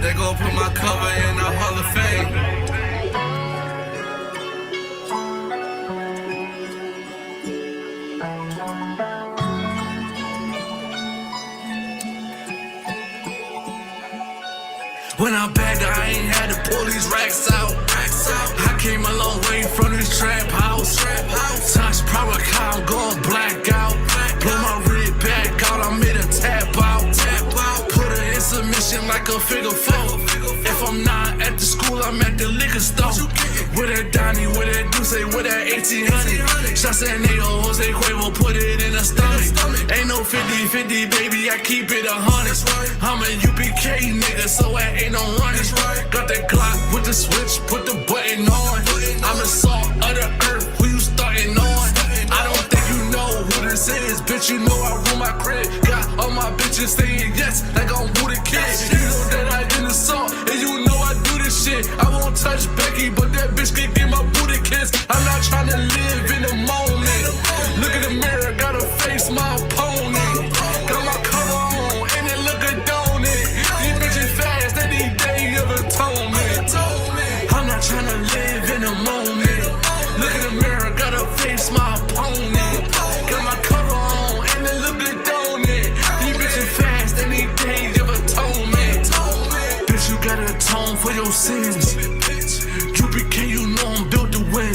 They gon' put my cover in the Hall of Fame. When I'm back, I ain't had to pull these racks out. I came a long way from this trap house. Touch power car, I'm going black out. Blow my rig back out, I made a tap out. Put her in submission like a figure four. If I'm not at the school, I'm at the liquor store. With that Donnie, with that Deuce, with that 1800. Shots at Nato, Jose Cuervo, put it in a stomach. Ain't no 50-50, baby, I keep it 100. I'm a U.P.K nigga, so I ain't no running. Got that Glock with the switch, put the button on. I'm the salt of the earth, who you starting on? I don't think you know who this is, bitch, you know I rule my crib. Got all my bitches saying yes, like I'm Woo the Kid. You know that I in the salt, and you know I do this shit. I won't touch Becky, but that bitch can get my booty kiss. I'm not trying to live in the moment. Look in the mirror, gotta face my opponent. Got my cover on, and it look good, don't it? These bitches fast, they need day of atonement. I'm not trying to live in the moment. Look in the mirror, gotta face my opponent. Got my cover on, and it look good, don't it? These bitches fast, they need days of atonement. Bitch, you gotta atone for your sins. U.P.K, you know I'm built to win.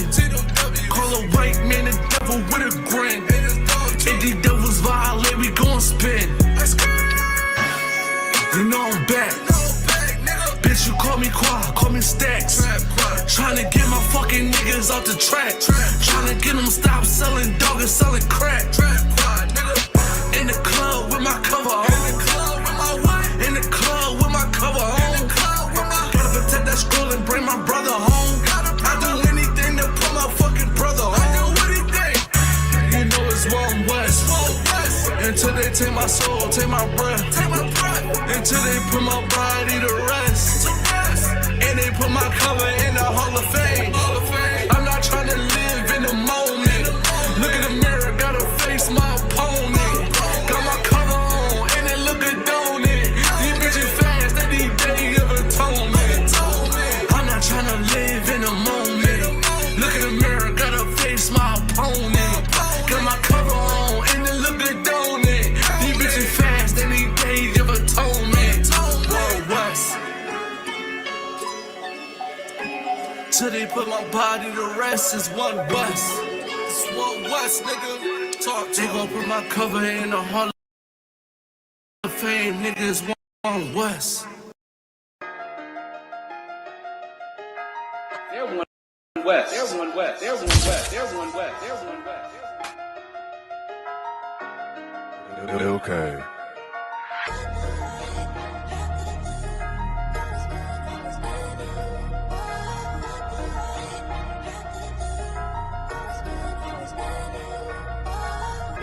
Call a white man the devil with a grin. If these devils violate, we gon' spin. You know I'm back. Bitch, you call me Quad, call me Stacks. Tryna get my fucking niggas off the track. Tryna get them stop selling dog and selling crack. In the club with my cover on. In the club with my cover on. Gotta protect that scroll and bring my brother home. I do anything to put my fucking brother home. You know it's One West. Until they take my soul, take my breath. Until they put my body to rest. And they put my cover in the Hall of Fame. I'm not trying to live in the moment. Look in the mirror, gotta face my opponent. Got my cover on, and it look good, don't it? These bitches fast, they need day of atonement. I'm not trying to live in the moment. Look in the mirror, gotta face my opponent. Got my cover on, and it look good, don't it? These bitches fast, they need days of atonement. Whoa, West. Till they put my body to rest, it's One West. It's One West, nigga. Talk to they gon' put my cover in the Hall of Fame, nigga. It's One West. They're One West. They're One West. They're One West. They're One West. They're One West. Okay.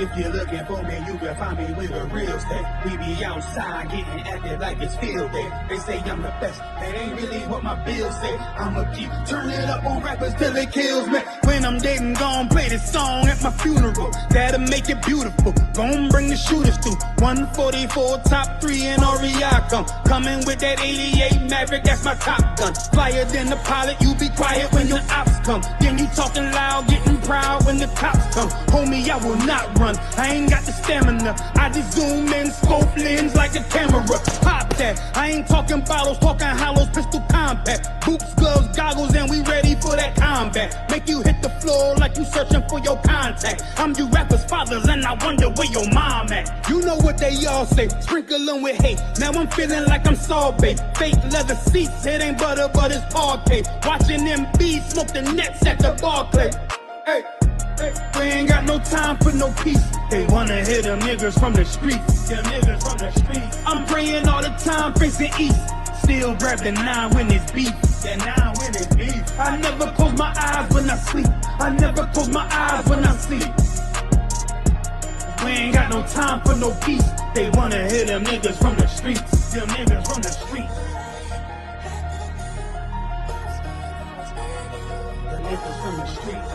If you're looking for me, you can find me with a real stick. We be outside getting active like it's field day. They say I'm the best, that ain't really what my bills say. I'ma keep turning up on rappers till it kills me. When I'm dead and gone, play this song at my funeral. That'll make it beautiful. Gon' bring the shooters through. 144, top 3 in REI come. Coming with that 88 Maverick, that's my top gun. Flyer than the pilot, you be quiet when your ops come. Then you talking loud, getting proud when the cops come. Homie, I will not run. I ain't got the stamina. I just zoom in, scope lens like a camera. Pop that. I ain't talking bottles, talking hollows, pistol compact. Boots, gloves, goggles, and we ready for that combat. Make you hit the floor like you searching for your contact. I'm you rappers' fathers, and I wonder where your mom at. You know what they all say, sprinkle them with hate. Now I'm feeling like I'm sorbet. Fake leather seats, it ain't butter, but it's parquet. Watching them bees smoke the nets at the Barclay. Hey. We ain't got no time for no peace. They wanna hit them niggas from the streets. Them niggas from the streets. I'm praying all the time facing east. Still grab the 9 when it's beef. That 9 when it's beef. I never close my eyes when I sleep. I never close my eyes when I sleep. We ain't got no time for no peace. They wanna hit them niggas from the streets. Them niggas from the streets. The niggas from the streets.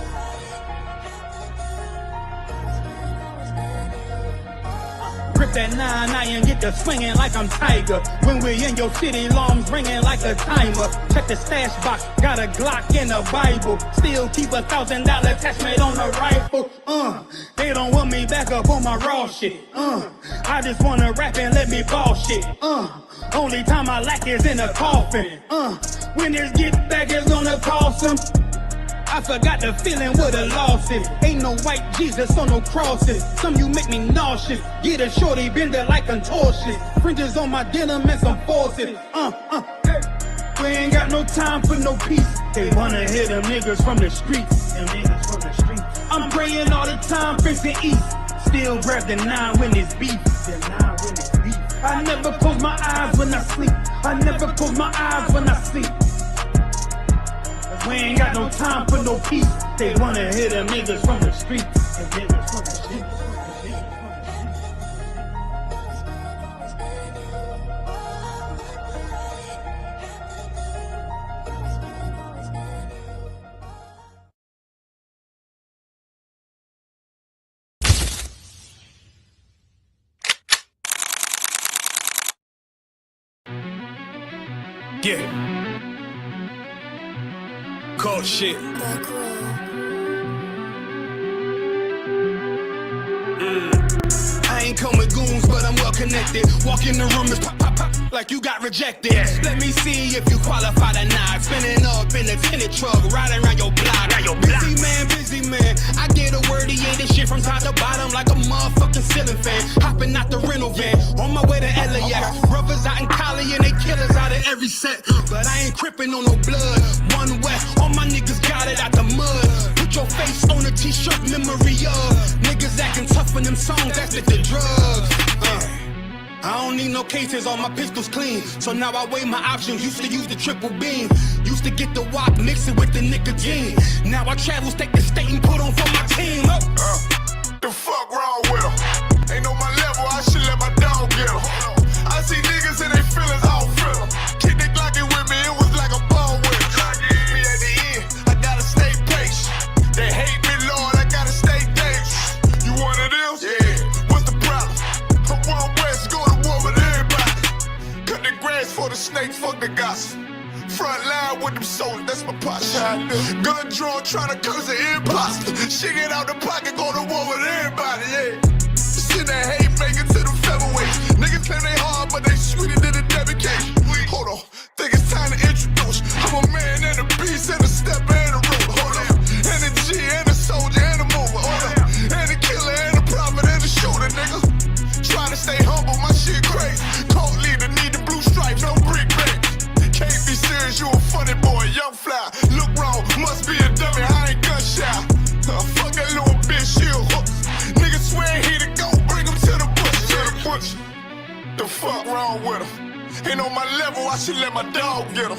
grab that 9 and get to swinging like I'm Tiger. When we in your city, alarms ringing like a timer. Check the stash box, got a Glock and a Bible. Still keep $1,000 attachment on the rifle. They don't want me back up on my raw shit. I just wanna rap and let me ball shit. Only time I lack is in a coffin. When this get back, it's gonna cost them. I forgot the feeling what a loss is. Ain't no white Jesus on no crosses. Some you make me nauseous. Get a shorty bender like contortion. Fringes on my denim and some forces. We ain't got no time for no peace. They wanna hear them niggas from the streets. Them niggas from the streets. I'm praying all the time, facing east. Still grab the 9 when it's beef. I never close my eyes when I sleep. I never close my eyes when I sleep. We ain't got no time for no peace. They wanna hear them niggas from the streets. Them niggas from the streets. Yeah. Cold shit. I ain't come with goons, but I'm well connected. Walk in the room, it's pop, pop, pop, like you got rejected. Let me see if you qualify or not. Spinning up in a tinted truck, riding around your block. Busy man. I get a word, he ain't this shit from top to bottom like a motherfucking ceiling fan. Hopping out the rental van, on my way to LAX. Brothers out in Cali and they killers out of every set. But I ain't crippin' on no blood. One West, all my niggas got it out the mud. Put your face on a t-shirt, memory of niggas acting tough in them songs, that's with the drugs. I don't need no cases, all my pistols clean. So now I weigh my options, used to use the triple beam. Used to get the wop, mix it with the nicotine. Now I travel state to state and put on for my team. The fuck wrong with them? Ain't on my level, I should let my dog get them. I see niggas and they feelings, I don't feel them. Kick the Glocky with me, it was like a ball with me at the end, I gotta stay patient. They hate me, Lord, I gotta stay dangerous. You one of them? Yeah. What's the problem? I'm one West, go to war with everybody. Cut the grass for the snake, fuck the gossip. Front line with them soldiers, that's my posture. Gun drawn, trying to curse an imposter. Shit get out the pocket, go to war with everybody, yeah. Send that hate, make it to the featherweight. Niggas claim they hard, but they sweeter than a Debbie cake. Hold on, think it's time to introduce. I'm a man and a beast and a stepper and a root. Hold on, and a G and a soldier and a mover. Hold on, and a killer and a prophet and a shooter, nigga. Trying to stay humble, my shit crazy. Cold leader, need the blue stripes, no brick bag. Can't be serious, you a funny boy, young fly. Look wrong, must be a dummy, I ain't gun shy. Fuck that little bitch, she a hook. Niggas swear he the go, bring him to the bush. The fuck wrong with him? Ain't on my level, I should let my dog get him.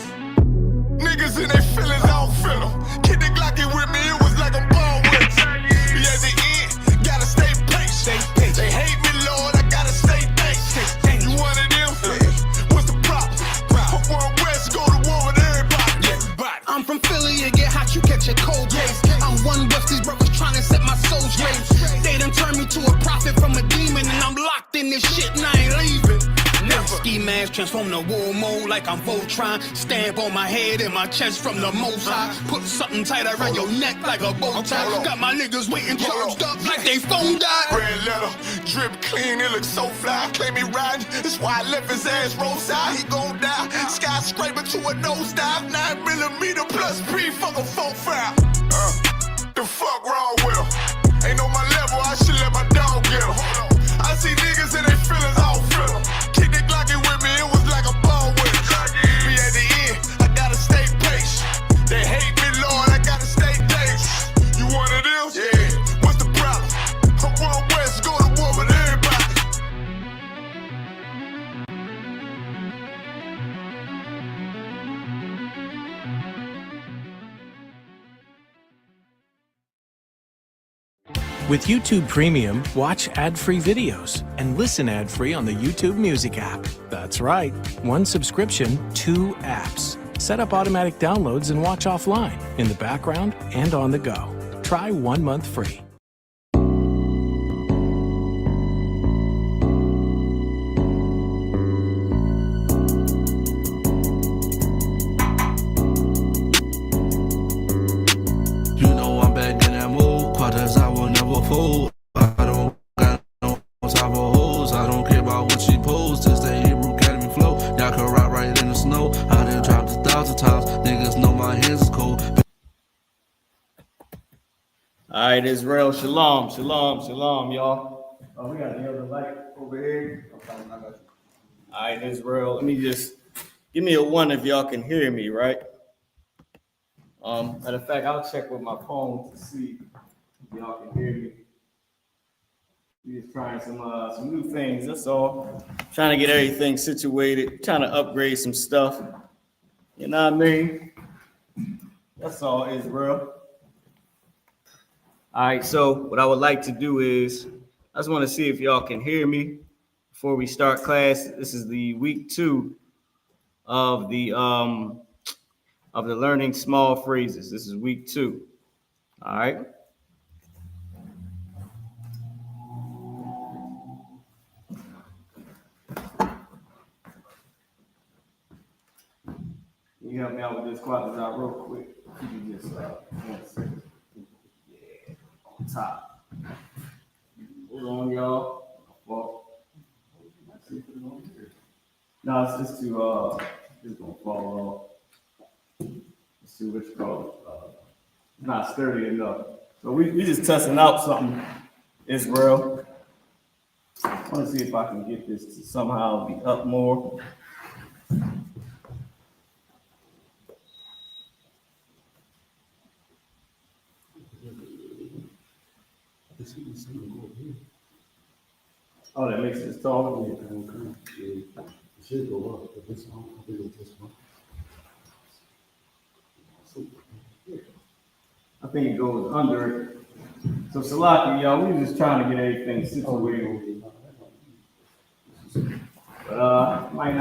Niggas in their feelings, I don't feel them. Kid the Glocky with me, it was like a ball with him. At the end, gotta stay patient. They hate me, Lord, I gotta stay patient. You one of them? What's the problem? One West, go to war with everybody. I'm from Philly, it get hot, you catch a cold case. I'm one West, these brothers trying to set my soul straight. They done turned me to a prophet from a demon, and I'm locked in this shit and I ain't leaving. Ski mask transform to war mode like I'm Voltron. Stamp on my head and my chest from the most high. Put something tight around your neck like a bow tie. Got my niggas waiting charged up like they phone died. Red letter, drip clean, it looks so fly. Claim he riding, that's why I left his ass roadside. He gon' die, skyscraper to a nosedive. 9mm plus P, fuck a 4-5. The fuck wrong with him? Ain't on my level, I should let my dog get him. I see niggas and they feelings, I don't feel them. Kick the Glocky with me, it was like a ball with him. Be at the end, I gotta stay patient. They hate me, Lord, I gotta stay dangerous. You one of them? Yeah. What's the problem? I'm one West, go to war with everybody. With YouTube Premium, watch ad-free videos and listen ad-free on the YouTube Music app. That's right, one subscription, 2 apps. Set up automatic downloads and watch offline, in the background and on the go. Try 1 month free. I don't care about what she posts, just that Hebrew Academy flow. Y'all can rock right in the snow. I done dropped 1,000 times. Niggas know my hands is cold. All right, Israel, shalom, shalom, shalom, y'all. Oh, we got the other light over here. All right, Israel, let me just give me a one if y'all can hear me, right? Matter of fact, I'll check with my phone to see if y'all can hear me. We just trying some new things. That's all. Trying to get everything situated. Trying to upgrade some stuff. You know what I mean? That's all, Israel. All right, so what I would like to do is, I just want to see if y'all can hear me before we start class. This is the week 2 of the learning small phrases. This is week 2. All right. Can you help me out with this quadrant out real quick? Can you just 1 second? Yeah, on top. Hold on, y'all. Well, no, it's just to just gonna fall off. Let's see what you call it. Not sturdy enough. So we just testing out something, Israel. I want to see if I can get this to somehow be up more. Oh, that makes it taller. It should go up, but this one, I think it's this one. I think it goes under it. So Salaki, y'all, we just trying to get everything situated. But it might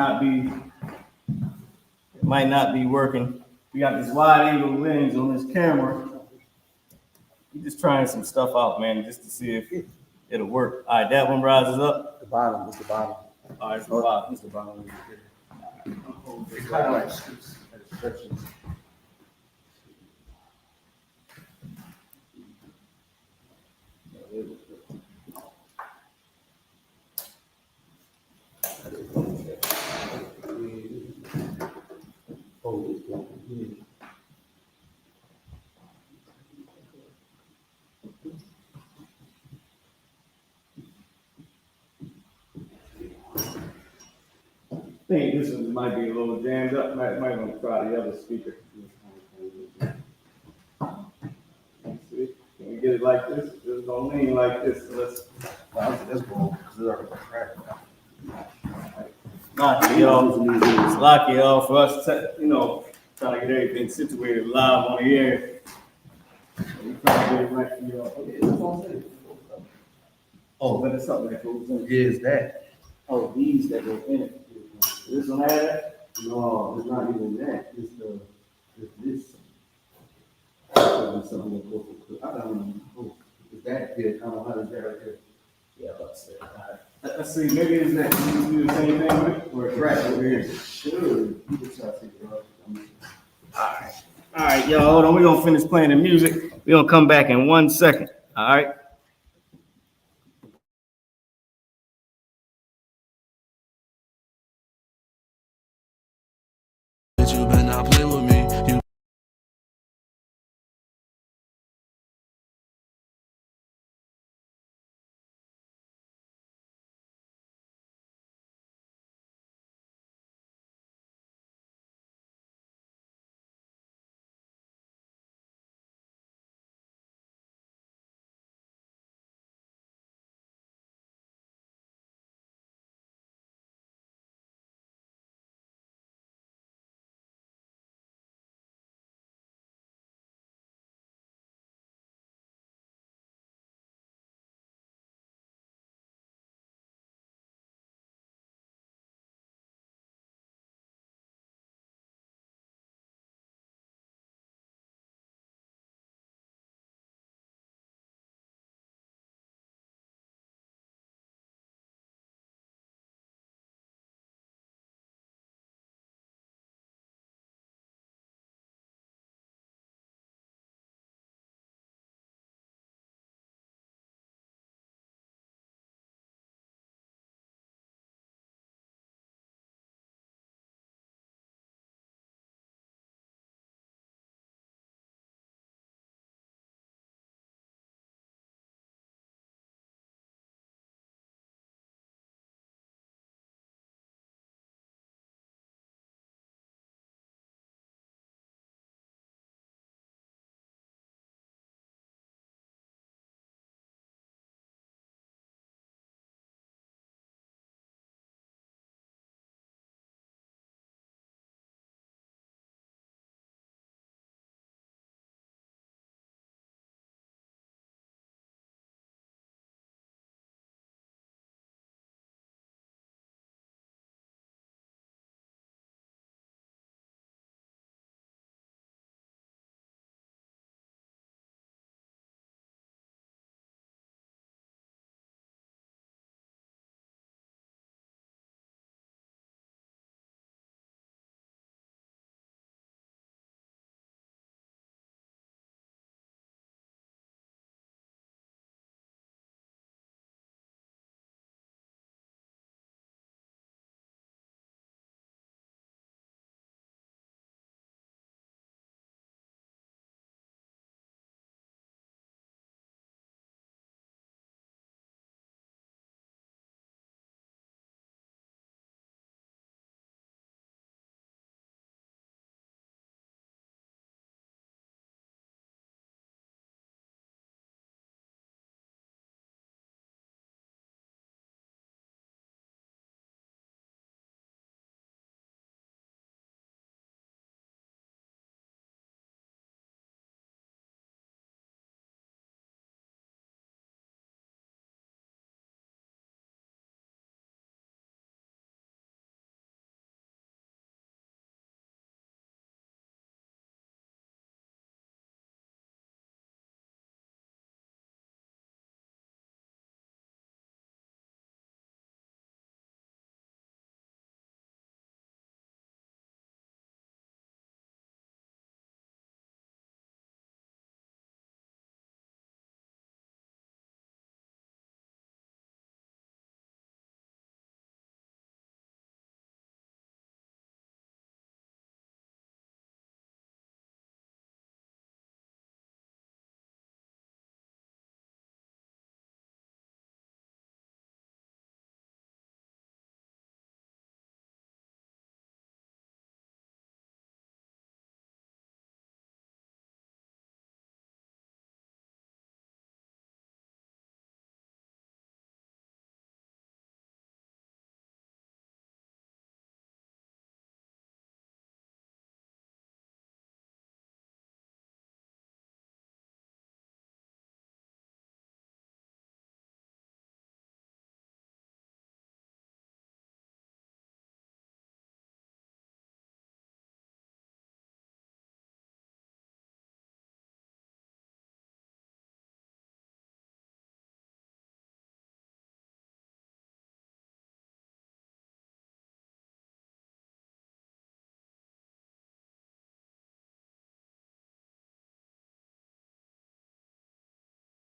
not be working. We got this wide angle lens on this camera. We just trying some stuff out, man, just to see if it'll work. All right, that one rises up. The bottom, it's the bottom. All right, it's the bottom. It's the bottom. It's kind of like stretches. Oh, it's like here. I think this one might be a little jammed up. Might want to try the other speaker. See, can we get it like this? It's gonna lean like this. So That's wrong, because it's already cracked. Lucky y'all. It's lucky y'all for us to, trying to get everything situated live on the air. We trying to get it right for y'all. Oh, but it's something that goes in. Yeah, it's that. Oh, these that go in it. This one have that? No, it's not even that. It's this. Something that goes with, I don't know. Is that here? I don't know how to that right there. Yeah, let's see. All right. Let's see. Maybe it's that. You do the same thing with it? Or it's right over here? Sure. You can try to figure it out. All right, y'all. Hold on. We're going to finish playing the music. We're going to come back in 1 second. All right. You better not play with me. You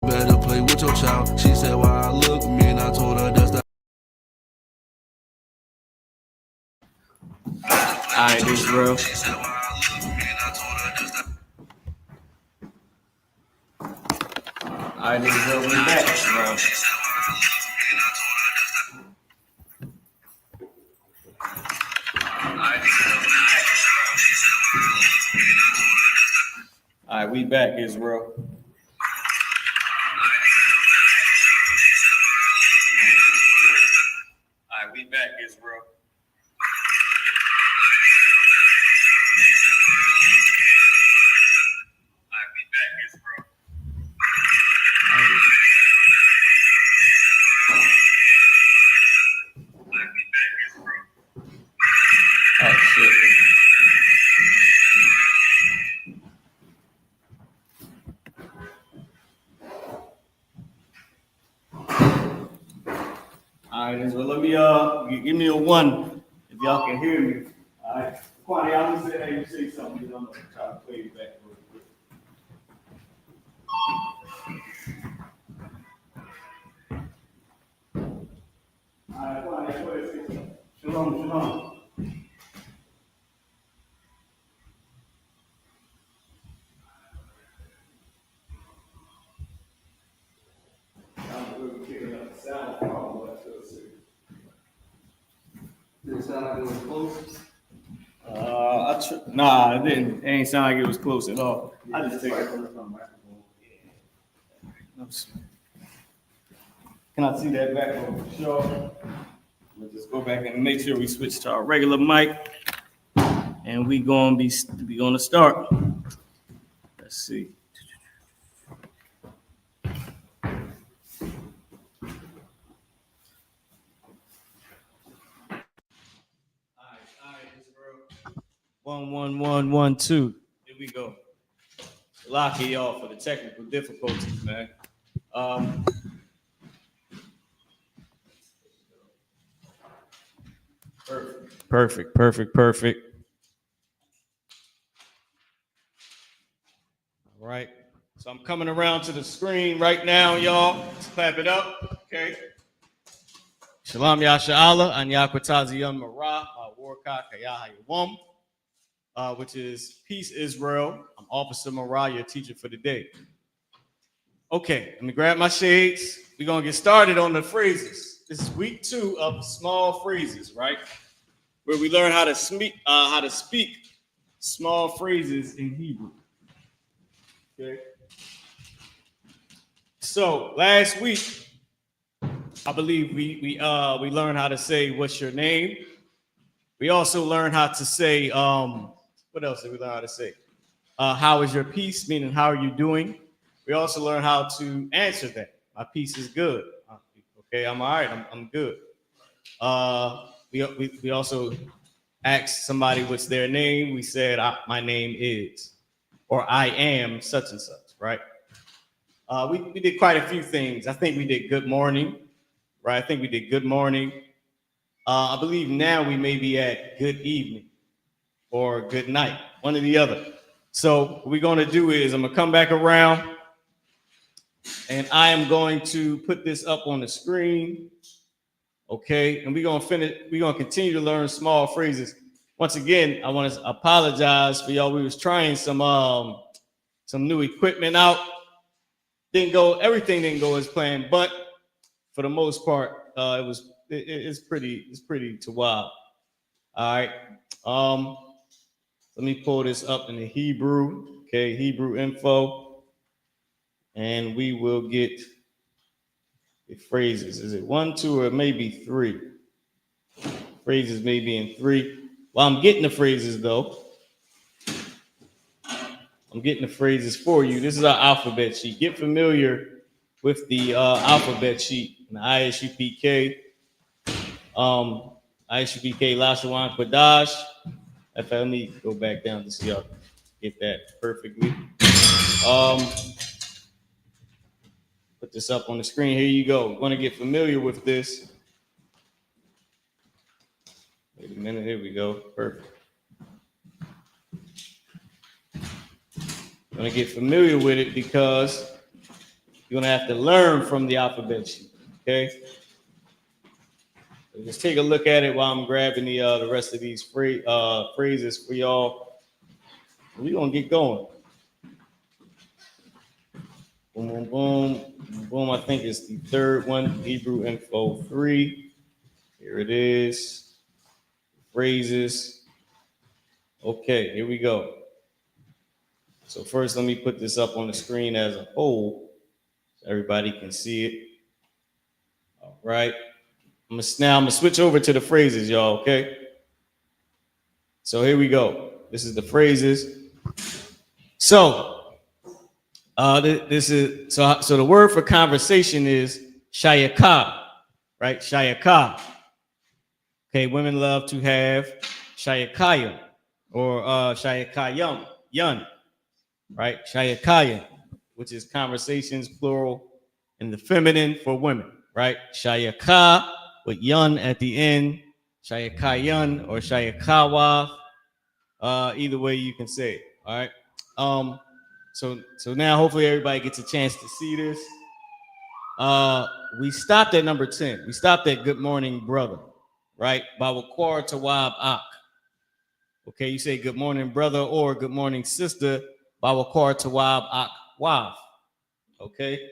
Better play with your child. She said, why I look at me, and I told her that's the. All right, Israel. All right, Israel, we back, bro. All right, we back, Israel. All right, we back, Israel. Oh, shit. All right, Israel, let me give me a one if y'all can hear me. All right, Kwani, I'm gonna say, hey, you say something, I'm gonna try to play it back real quick. All right, Kwani, go ahead, say something. Shalom, shalom. Did it sound like it was close? Nah, it didn't. It ain't sound like it was close at all. I just take it from the microphone. Can I see that back on? Sure. We'll just go back and make sure we switch to our regular mic, and we gonna start. Let's see. All right, Israel. 1, 1, 1, 1, 2. Here we go. Lock it off for the technical difficulties, man. Perfect. All right. So I'm coming around to the screen right now, y'all. Let's clap it up. Okay. Shalom Yasha'Allah, Anyakwataziyam Marah, Warka Kayahayawam, which is Peace Israel. I'm Officer Marah, your teacher for the day. Okay, let me grab my shades. We're going to get started on the phrases. This is week 2 of small phrases, right? Where we learn how to speak small phrases in Hebrew. Okay. So last week, I believe we learned how to say what's your name. We also learned how to say what else did we learn how to say? How is your peace? Meaning how are you doing? We also learned how to answer that. My peace is good. Okay, I'm all right. I'm good. We also asked somebody what's their name. We said my name is, or I am such and such. Right. We did quite a few things. I think we did good morning. Right. I think we did good morning. I believe now we may be at good evening or good night, one or the other. So what we're going to do is I'm going to come back around and I am going to put this up on the screen. Okay. And we're going to finish. We're going to continue to learn small phrases. Once again, I want to apologize for y'all. We was trying some new equipment out. Everything didn't go as planned, but for the most part, it's pretty to wild. All right. Let me pull this up in the Hebrew. Okay, Hebrew info. And we will get the phrases. Is it 1, 2, or maybe 3? Phrases may be in 3. Well, I'm getting the phrases though. I'm getting the phrases for you. This is our alphabet sheet. Get familiar with the alphabet sheet in the I.S.U.P.K. I.S.U.P.K. Lashawan Quadash. Let me go back down to see y'all get that perfectly. Put this up on the screen. Here you go. Want to get familiar with this. Wait a minute. Here we go. Perfect. Want to get familiar with it because You're gonna have to learn from the alphabet sheet. Okay. So just take a look at it while I'm grabbing the rest of these phrases for y'all. We're gonna get going. Boom, boom, boom, boom. I think it's the third one, Hebrew Info 3. Here it is. Phrases. Okay, here we go. So first, let me put this up on the screen as a whole so everybody can see it. All right. I'm gonna switch over to the phrases, y'all, okay? So here we go. This is the phrases. So this is so the word for conversation is shayaka, right? Shayaka. Okay, women love to have shayakayam or shayakayam, yun, right? Shayakayam, which is conversations plural in the feminine for women, right? Shayaka with yun at the end, shayakayun or shayakawa. Either way you can say it. All right. So now hopefully everybody gets a chance to see this. We stopped at number 10. We stopped at good morning, brother, right? Bawakwar Tawab Ak. Okay, you say good morning, brother, or good morning, sister. Bawakwar Tawab Ak Wav. Okay.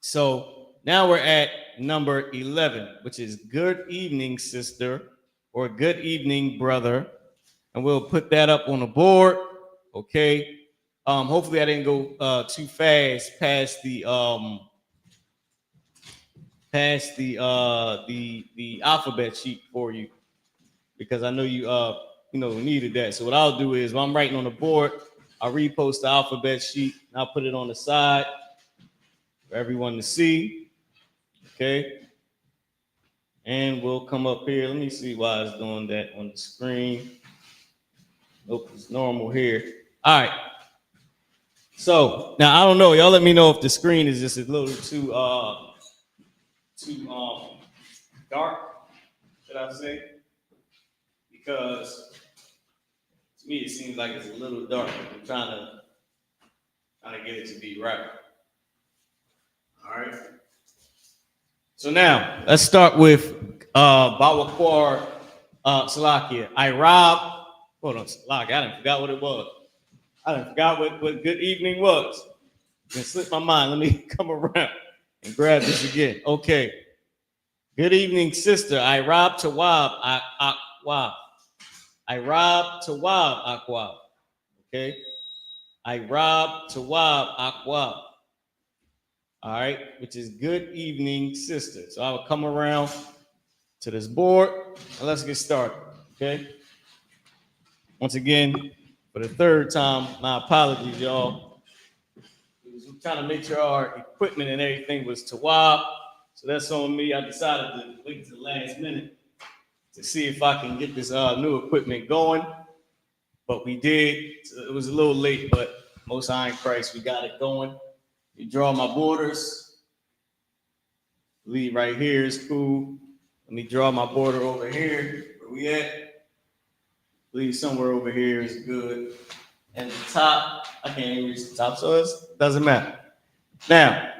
So now we're at number 11, which is good evening, sister, or good evening, brother. And we'll put that up on the board. Okay. Hopefully I didn't go too fast past the alphabet sheet for you, because I know you needed that. So what I'll do is, while I'm writing on the board, I'll repost the alphabet sheet and I'll put it on the side for everyone to see. Okay. And we'll come up here. Let me see why it's doing that on the screen. Nope, it's normal here. All right. So now I don't know. Y'all let me know if the screen is just a little too dark, should I say? Because to me it seems like it's a little dark. I'm trying to get it to be right. All right. So now let's start with Bawakwar Salakia. Hold on, Salakia. I done forgot what it was. I done forgot what good evening was. It slipped my mind. Let me come around and grab this again. Okay. Good evening, sister. I robbed Tawab Akwab. I robbed Tawab Akwab. Okay. I robbed Tawab Akwab. All right, which is good evening, sister. So I will come around to this board and let's get started. Okay. Once again, for the third time, my apologies, y'all. We're trying to make sure our equipment and everything was Tawab. So that's on me. I decided to wait to the last minute to see if I can get this new equipment going. But we did. It was a little late, but most high in Christ, we got it going. You draw my borders. Leave right here is cool. Let me draw my border over here. Where we at? Leave somewhere over here is good. And the top, I can't even reach the top, so it doesn't matter. Now,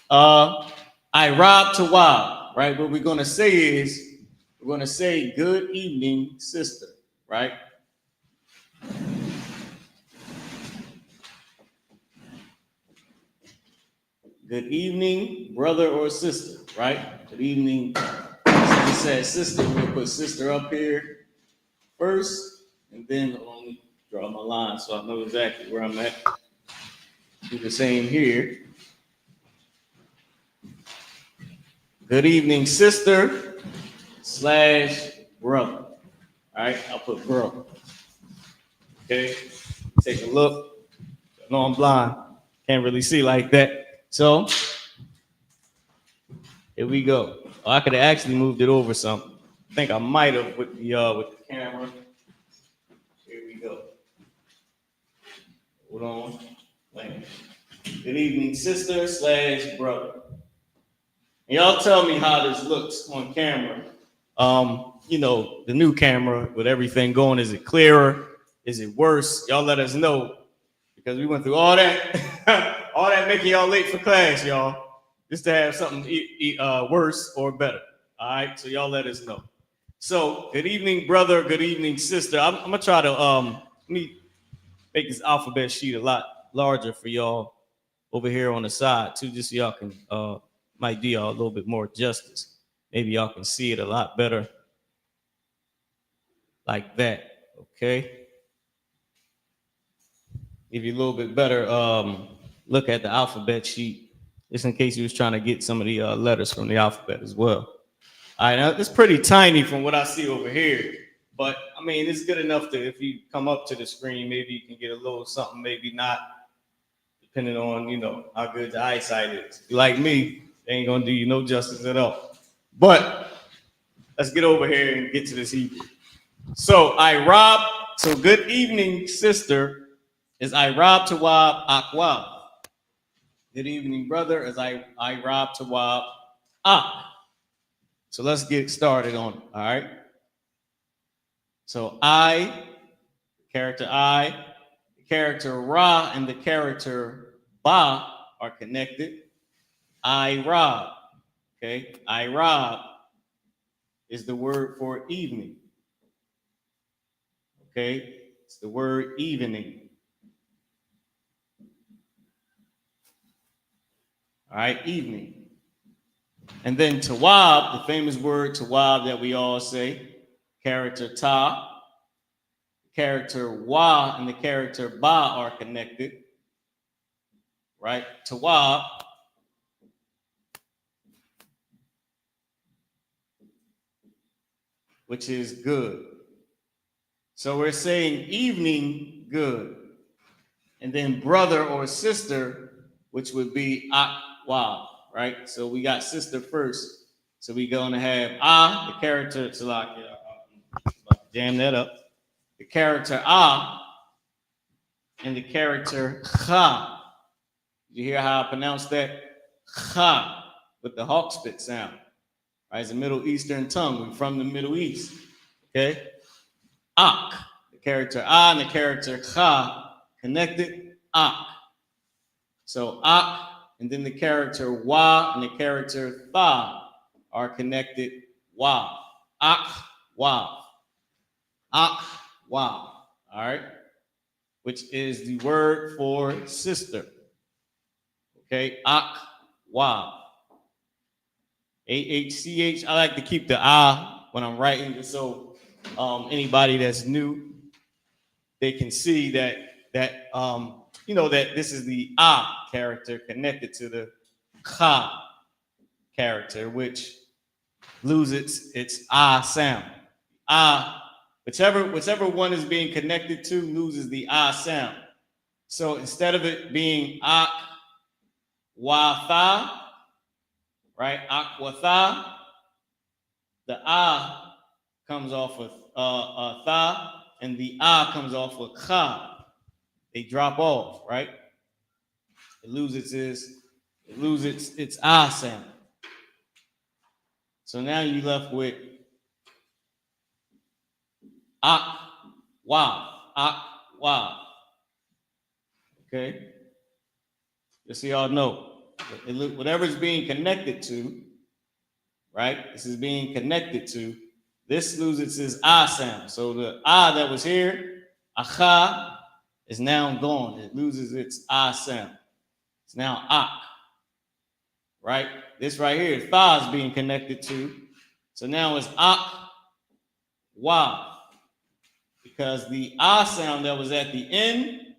I robbed Tawab, right? What we're gonna say is, we're gonna say good evening, sister, right? Good evening, brother or sister, right? Good evening. So we said sister, we'll put sister up here first, and then let me draw my line so I know exactly where I'm at. Do the same here. Good evening, sister / brother. All right, I'll put bro. Okay, take a look. I know I'm blind, can't really see like that. So here we go. Oh, I could have actually moved it over some. I think I might have with the camera. Here we go. Hold on. Wait. Good evening, sister / brother. And y'all tell me how this looks on camera. The new camera with everything going. Is it clearer? Is it worse? Y'all let us know, because we went through all that All that making y'all late for class, y'all. Just to have something worse or better. All right, so y'all let us know. So, good evening, brother. Good evening, sister. I'm gonna try to let me make this alphabet sheet a lot larger for y'all over here on the side too, just so y'all can might do y'all a little bit more justice. Maybe y'all can see it a lot better like that. Okay. Give you a little bit better look at the alphabet sheet, just in case you was trying to get some of the letters from the alphabet as well. All right, now it's pretty tiny from what I see over here, but I mean, it's good enough that if you come up to the screen, maybe you can get a little something, maybe not, depending on, you know, how good the eyesight is. If you're like me, they ain't gonna do you no justice at all. But let's get over here and get to this Hebrew. So so good evening, sister, is Irab Tawab Akwab. Good evening, brother, is Irab Tawab Ak. So let's get started on it, all right? So character I, the character Ra, and the character Ba are connected. Irab, okay? Irab is the word for evening, okay? It's the word evening. All right, evening. And then Tawab, the famous word Tawab that we all say, character Ta, character Wa, and the character Ba are connected, right? Tawab, which is good. So we're saying evening, good. And then brother or sister, which would be Akwab, right? So we got sister first. So we're going to have the character, jam that up. The character and the character Cha. You hear how I pronounce that? Cha, with the hawk spit sound. Right? It's a Middle Eastern tongue. We're from the Middle East. Okay? Ak. The character and the character Cha connected. Ak. So Ak, and then the character Wa and the character Tha are connected. Wa. Ak, Wa. Ak, Wa. All right? Which is the word for sister. Okay? Ak, Wa. AHCH. I like to keep the when I'm writing, just so anybody that's new, they can see that you know that this is the character connected to the Cha character, which loses its sound. Whichever one is being connected to loses the sound. So instead of it being Ak, Wa, Tha, right? Akwatha, the comes off with Tha, and the comes off with Cha. They drop off, right? It loses its sound. So now you're left with Ak, Wa. Okay? Just so y'all know. Whatever's being connected to, right? This is being connected to. This loses its sound. So the that was here, Acha, is now gone. It loses its sound. It's now Ak. Right? This right here, Tha is being connected to. So now it's Ak, Wa. Because the sound that was at the end,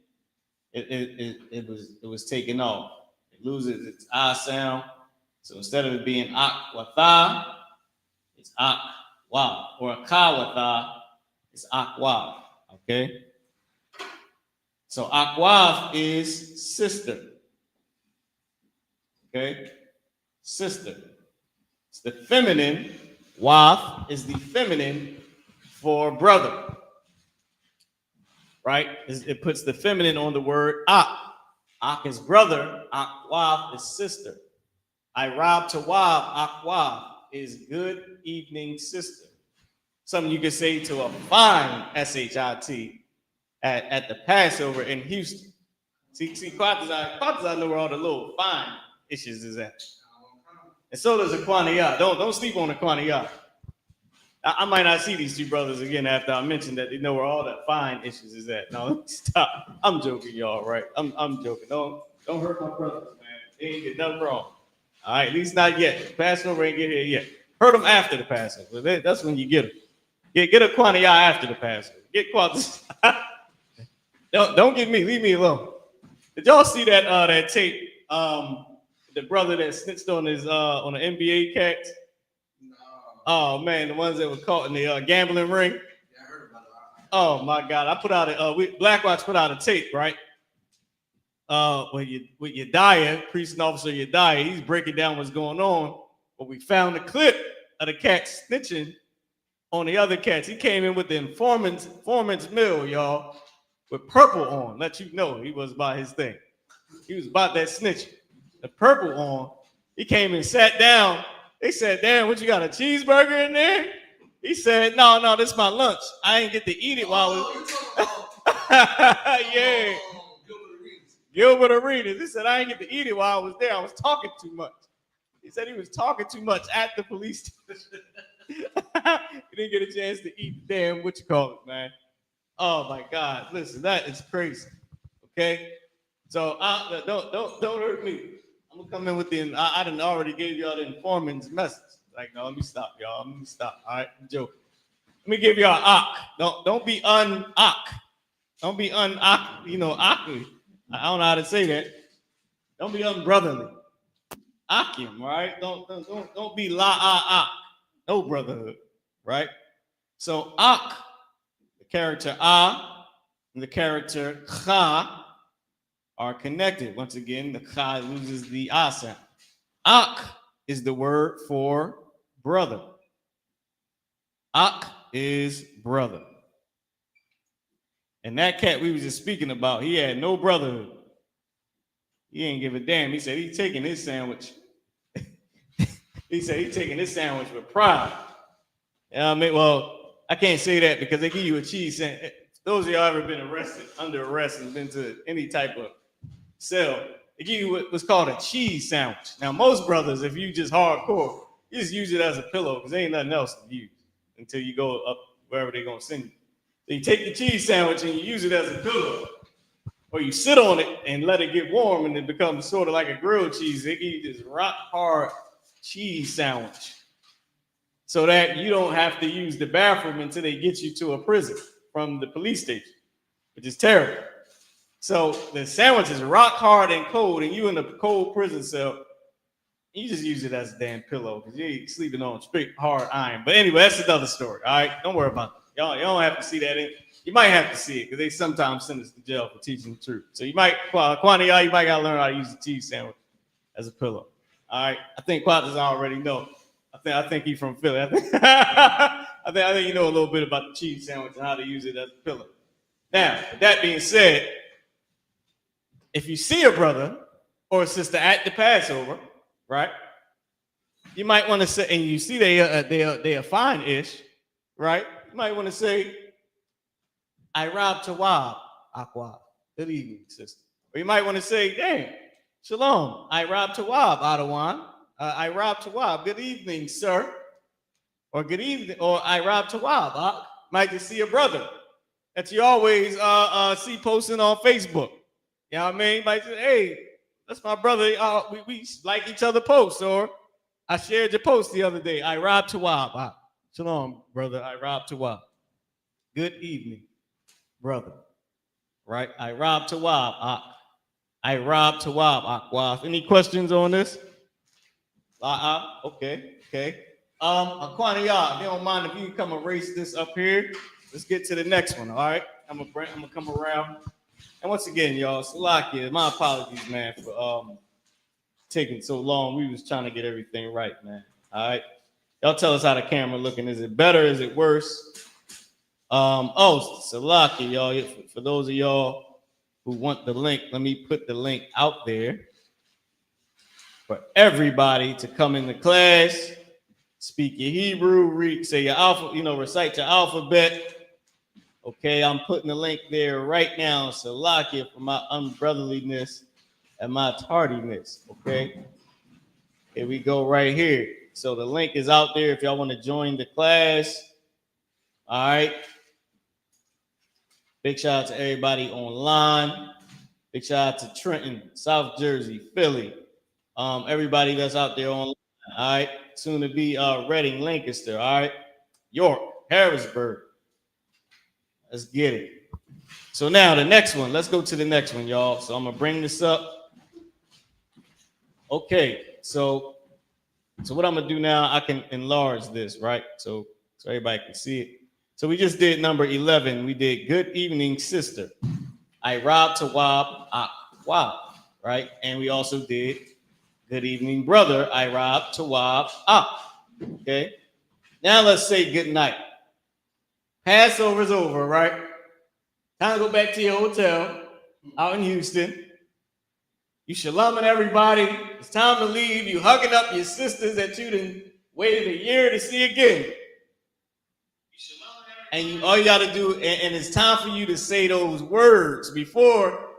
it was taken off. It loses its sound. So instead of it being Akwatha, it's Akwa. Or Akawatha, it's Akwa. Okay? So Akwa is sister. Okay? Sister. It's the feminine. Waf is the feminine for brother. Right? It puts the feminine on the word Ak. Ak is brother. Akwaf is sister. Irab Tawab Akwaf is good evening, sister. Something you could say to a fine SHIT at the Passover in Houston. See, Quatazai know where all the little fine issues is at. And so does Aquaniya. Don't sleep on Aquaniya. I might not see these two brothers again after I mentioned that they know where all the fine issues is at. No, stop. I'm joking, y'all, right? I'm joking. Don't hurt my brothers, man. They ain't get nothing wrong. All right, at least not yet. The Passover ain't get here yet. Hurt them after the Passover. That's when you get them. Get a Aquaniya after the Passover. Get Quatazai. Don't get me. Leave me alone. Did y'all see that tape? The brother that snitched on his on the NBA cats. No. Oh man, the ones that were caught in the gambling ring. Yeah, I heard about it. Oh my God, I put out Black Watch put out a tape, right? With Yediah, priest and officer Yediah, he's breaking down what's going on. But we found a clip of the cat snitching on the other cats. He came in with the informant's mill, y'all, with purple on. Let you know he was about his thing. He was about that snitching. The purple on. He came and sat down. They said, "Damn, what you got, a cheeseburger in there?" He said, "No, this is my lunch. I ain't get to eat it while yeah. Gilbert Arenas. He said, "I ain't get to eat it while I was there. I was talking too much." He said he was talking too much at the police station. He didn't get a chance to eat the damn what you call it, man. Oh my God. Listen, that is crazy. Okay? So don't hurt me. I'm gonna come in with I done already gave y'all the informant's message. Like, no, let me stop, y'all. Let me stop. All right, I'm joking. Let me give y'all ak. Don't be un-ak. Don't be un-ak, akly. I don't know how to say that. Don't be unbrotherly. Akim, right? Don't be la-ah-ak. No brotherhood, right? So ak, the character a, and the character cha are connected. Once again, the cha loses the a sound. Ak is the word for brother. Ak is brother. And that cat we was just speaking about, he had no brotherhood. He ain't give a damn. He said he's taking his sandwich. He said he's taking his sandwich with pride. You know what I mean? Well, I can't say that because they give you a cheese sandwich. Those of y'all ever been arrested, under arrest, and been to any type of cell, they give you what's called a cheese sandwich. Now, most brothers, if you just hardcore, you just use it as a pillow because there ain't nothing else to use until you go up wherever they're going to send you. So you take the cheese sandwich and you use it as a pillow. Or you sit on it and let it get warm and it becomes sort of like a grilled cheese. They give you this rock hard cheese sandwich so that you don't have to use the bathroom until they get you to a prison from the police station, which is terrible. So the sandwich is rock hard and cold, and you in a cold prison cell, you just use it as a damn pillow because you ain't sleeping on straight hard iron. But anyway, that's another story. All right, don't worry about it. Y'all don't have to see that. You might have to see it because they sometimes send us to jail for teaching the truth. So you might, Quantity, you might gotta learn how to use a cheese sandwich as a pillow. All right, I think Quatas already know. I think he's from Philly. I think you know a little bit about the cheese sandwich and how to use it as a pillow. Now, with that being said, if you see a brother or a sister at the Passover, right, you might want to say, and you see they are fine-ish, right? You might want to say, "I robbed Tawab, Aqua. Good evening, sister." Or you might want to say, "Damn, Shalom, I robbed Tawab, Adawan. I robbed Tawab. Good evening, sir." Or "Good evening," or "I robbed Tawab." Might just see a brother that you always see posting on Facebook. You know what I mean? Might say, "Hey, that's my brother. We like each other posts." Or, "I shared your post the other day. I robbed Tawab. Shalom, brother. I robbed Tawab. Good evening, brother." Right? I robbed Tawab. I robbed Tawab. Aqua. Any questions on this? Okay. Aquaniya, if you don't mind, if you can come erase this up here, let's get to the next one. All right, I'm gonna come around. And once again, y'all, Salakia, my apologies, man, for taking so long. We was trying to get everything right, man. All right, y'all tell us how the camera looking. Is it better? Is it worse? Salakia, y'all. For those of y'all who want the link, let me put the link out there for everybody to come into class, speak your Hebrew, recite your alphabet, Okay, I'm putting the link there right now. Salakia for my unbrotherliness and my tardiness. Okay, here we go right here. So the link is out there if y'all want to join the class. All right. Big shout out to everybody online. Big shout out to Trenton, South Jersey, Philly. Everybody that's out there online. All right. Soon to be Reading, Lancaster. All right. York, Harrisburg. Let's get it. So now the next one. Let's go to the next one, y'all. So I'm gonna bring this up. Okay. So what I'm gonna do now, I can enlarge this, right? So everybody can see it. So we just did number 11. We did good evening, sister. I robbed to wab, wab, right? And we also did good evening, brother. I robbed to wab, okay? Now let's say good night. Passover's over, right? Time to go back to your hotel out in Houston. You shalaming everybody. It's time to leave. You hugging up your sisters that you done waited a year to see again. And all you got to do, and it's time for you to say those words before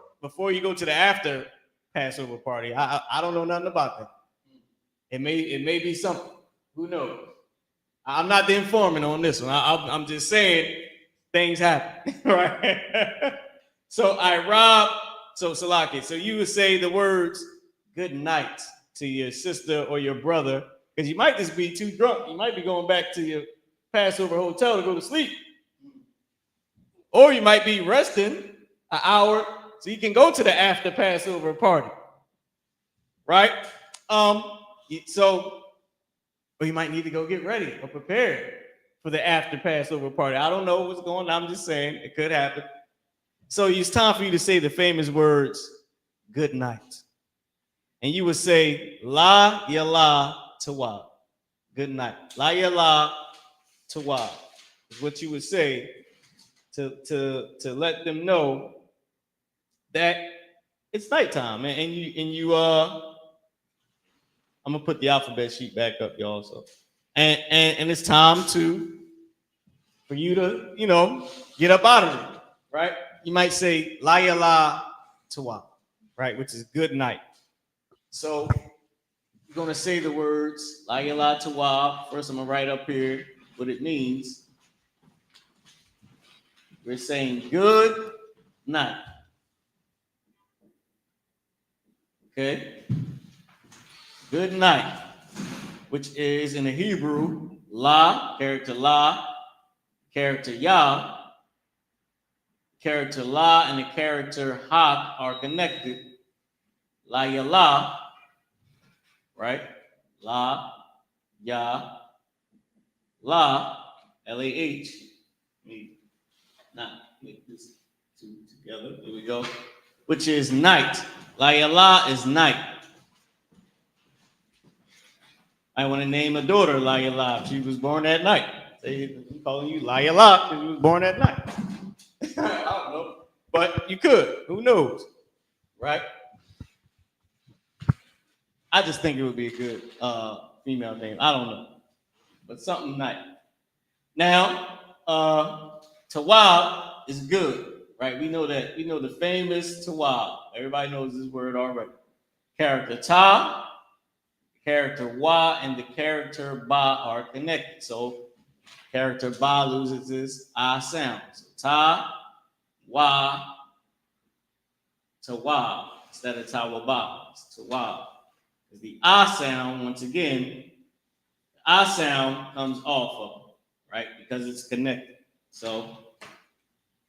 you go to the after Passover party. I don't know nothing about that. It may be something. Who knows? I'm not the informant on this one. I'm just saying things happen, right? So I robbed. So Salaki, so you would say the words "good night" to your sister or your brother, because you might just be too drunk. You might be going back to your Passover hotel to go to sleep. Or you might be resting an hour so you can go to the after Passover party. Right? Or you might need to go get ready or prepare for the after Passover party. I don't know what's going on. I'm just saying it could happen. So it's time for you to say the famous words, good night. And you would say, La Yala Tawab. Good night. La Yala Tawab is what you would say to let them know that it's nighttime. And you I'm gonna put the alphabet sheet back up, y'all. So and it's time for you to, get up out of it, right? You might say La Yala Tawab, right, which is good night. So you're gonna say the words La Yala Tawab. First, I'm gonna write up here what it means. We're saying good night. Okay? Good night, which is in the Hebrew, la, character ya, character la, and the character ha are connected. La yala, right? La, ya, la, L-A-H. Not make this two together. Here we go. Which is night. La yala is night. I want to name a daughter La yala. She was born at night. I'm calling you La yala because she was born at night. I don't know. But you could. Who knows? Right? I just think it would be a good female name. I don't know. But something nice. Now, Tawab is good, right? We know that. We know the famous Tawab. Everybody knows this word already. Character Ta, character Wa, and the character Ba are connected. So character Ba loses its I sound. So Ta, Wa, Tawab instead of Tawaba. It's Tawab. Because the I sound, once again, the I sound comes off of it, right? Because it's connected. So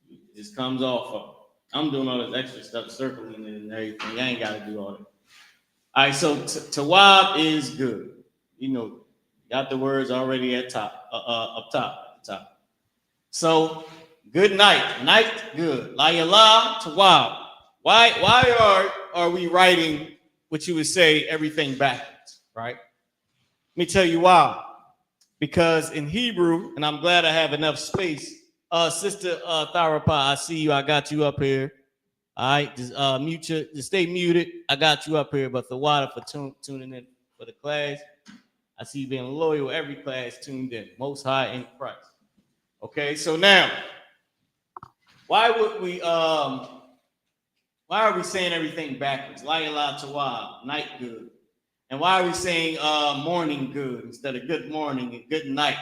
it just comes off of it. I'm doing all this extra stuff, circling and everything. I ain't got to do all that. All right, so Tawab is good. Got the words already at top, up top, at the top. So good night, night good. La yala Tawab. Why are we writing what you would say everything backwards, right? Let me tell you why. Because in Hebrew, and I'm glad I have enough space. Sister Tharapa, I see you. I got you up here. All right, just stay muted. I got you up here, but the water for tuning in for the class. I see you being loyal. Every class tuned in. Most High in Christ. Okay, so now Why would we why are we saying everything backwards? Layla Tawa, night good. And why are we saying morning good instead of good morning and good night,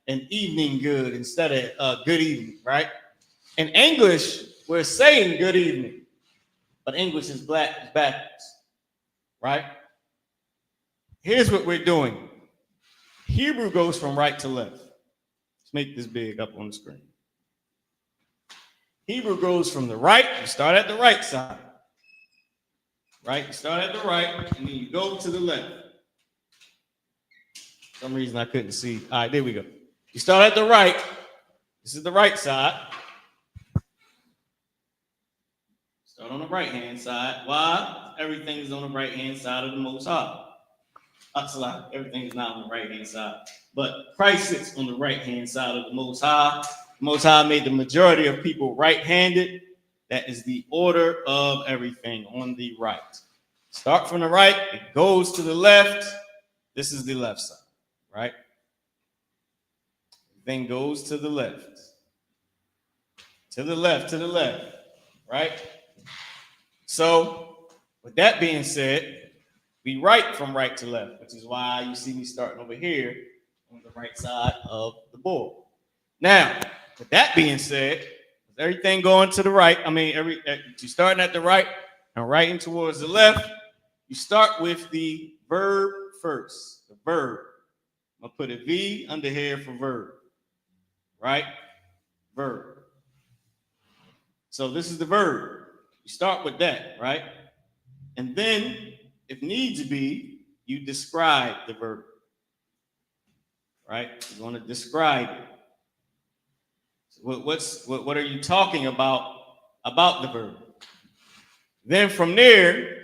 and evening good instead of good evening, right? In English, we're saying good evening, but English is backwards, right? Here's what we're doing. Hebrew goes from right to left. Let's make this big up on the screen. Hebrew goes from the right, you start at the right side, right? You start at the right, and then you go to the left. For some reason I couldn't see. All right, there we go. You start at the right. This is the right side. Start on the right-hand side. Why? Everything is on the right-hand side of the Most High. Everything is not on the right-hand side. But Christ sits on the right-hand side of the Most High. The Most High made the majority of people right-handed. That is the order of everything on the right. Start from the right. It goes to the left. This is the left side, right? Then goes to the left. To the left, right? So, with that being said, we write from right to left, which is why you see me starting over here on the right side of the board. Now, with that being said, with everything going to the right, you're starting at the right and writing towards the left, you start with the verb first, the verb. I'm going to put a V under here for verb, right? Verb. So this is the verb. You start with that, right? And then, if needs be, you describe the verb, right? You want to describe it. What are you talking about the verb? Then from there,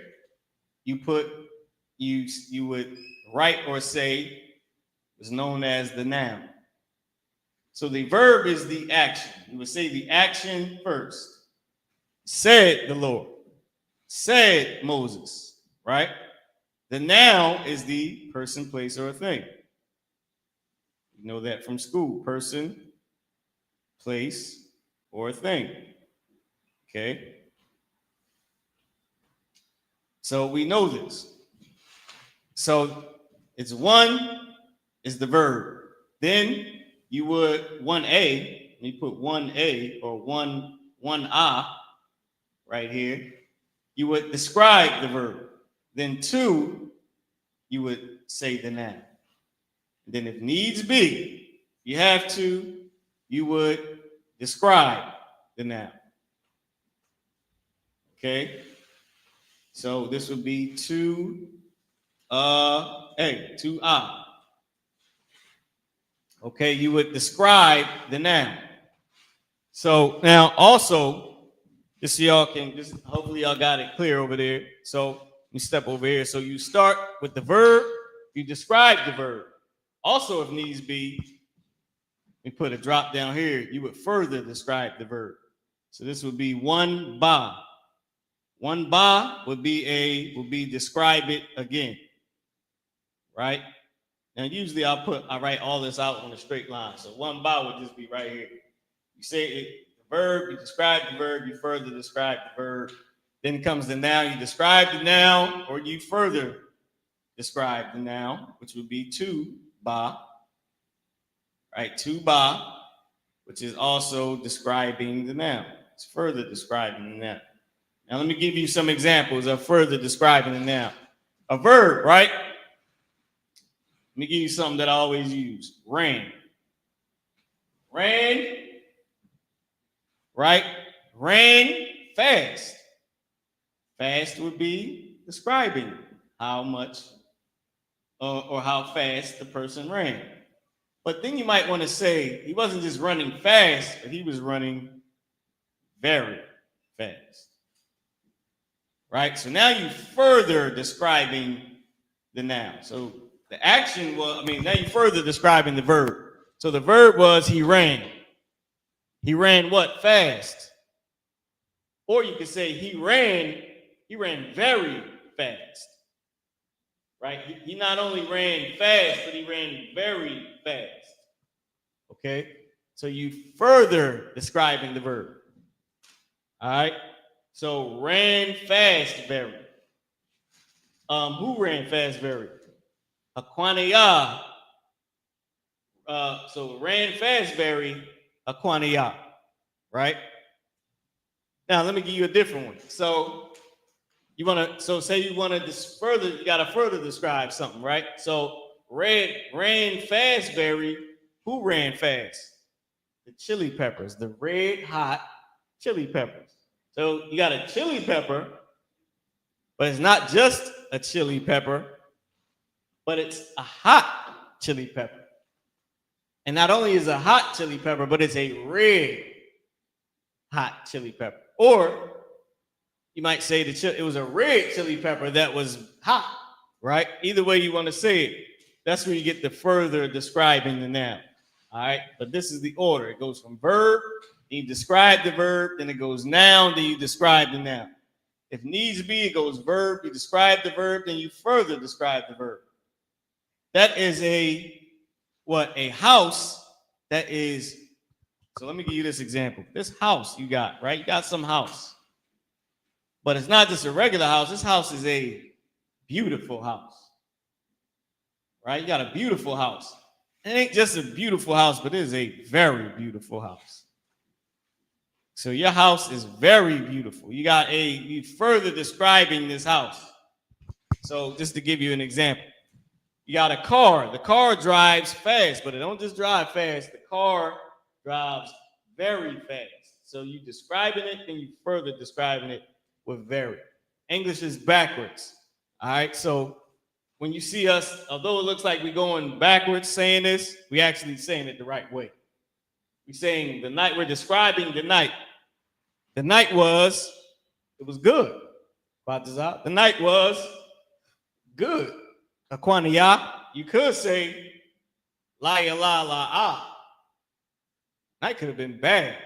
you would write or say is known as the noun. So the verb is the action. You would say the action first. Said the Lord. Said Moses, right? The noun is the person, place, or a thing. You know that from school. Person, place, or a thing. Okay? So we know this. So it's one is the verb. Then you would 1A, you put 1A or 1A right here. You would describe the verb. Then 2, you would say the noun. Then if needs be, you have to, you would describe the noun. Okay? So this would be 2A. Okay, you would describe the noun. So now also, just so y'all can, hopefully y'all got it clear over there. So let me step over here. So you start with the verb, you describe the verb. Also, if needs be, we put a drop down here, you would further describe the verb. So this would be 1ba. 1ba would be describe it again. Right? Now usually I write all this out on a straight line. So 1ba would just be right here. You say it, the verb, you describe the verb, you further describe the verb. Then comes the noun, you describe the noun, or you further describe the noun, which would be 2ba. Right, 2ba, which is also describing the noun. It's further describing the noun. Now let me give you some examples of further describing the noun. A verb, right? Let me give you something that I always use. Ran. Ran, right? Ran fast. Fast would be describing how much or how fast the person ran. But then you might want to say he wasn't just running fast, but he was running very fast. Right? So now you further describing the noun. So the action was, now you further describing the verb. So the verb was he ran. He ran what? Fast. Or you could say he ran very fast. Right? He not only ran fast, but he ran very fast. Okay? So you further describing the verb. All right. So ran fast very. Who ran fast very? Aquania. So ran fast very. Aquania. Right. Now let me give you a different one. So you want to. So say you want to further. You got to further describe something, right? So ran fast very. Who ran fast? The chili peppers. The red hot chili peppers. So you got a chili pepper, but it's not just a chili pepper, but it's a hot chili pepper. And not only is it a hot chili pepper, but it's a red hot chili pepper. Or you might say it was a red chili pepper that was hot, right? Either way you want to say it, that's where you get the further describing the noun. All right, but this is the order. It goes from verb, then you describe the verb, then it goes noun, then you describe the noun. If needs be, it goes verb, you describe the verb, then you further describe the verb. That is a house that is, so let me give you this example. This house you got, right? You got some house. But it's not just a regular house. This house is a beautiful house. Right? You got a beautiful house. It ain't just a beautiful house, but it is a very beautiful house. So your house is very beautiful. You further describing this house. So just to give you an example, you got a car. The car drives fast, but it don't just drive fast. The car drives very fast. So you describing it, then you further describing it with very. English is backwards. All right. So when you see us, although it looks like we're going backwards saying this, we actually saying it the right way. We're saying the night, we're describing the night. The night it was good. The night was good. Aquania, you could say la ya la la ah. Night could have been bad.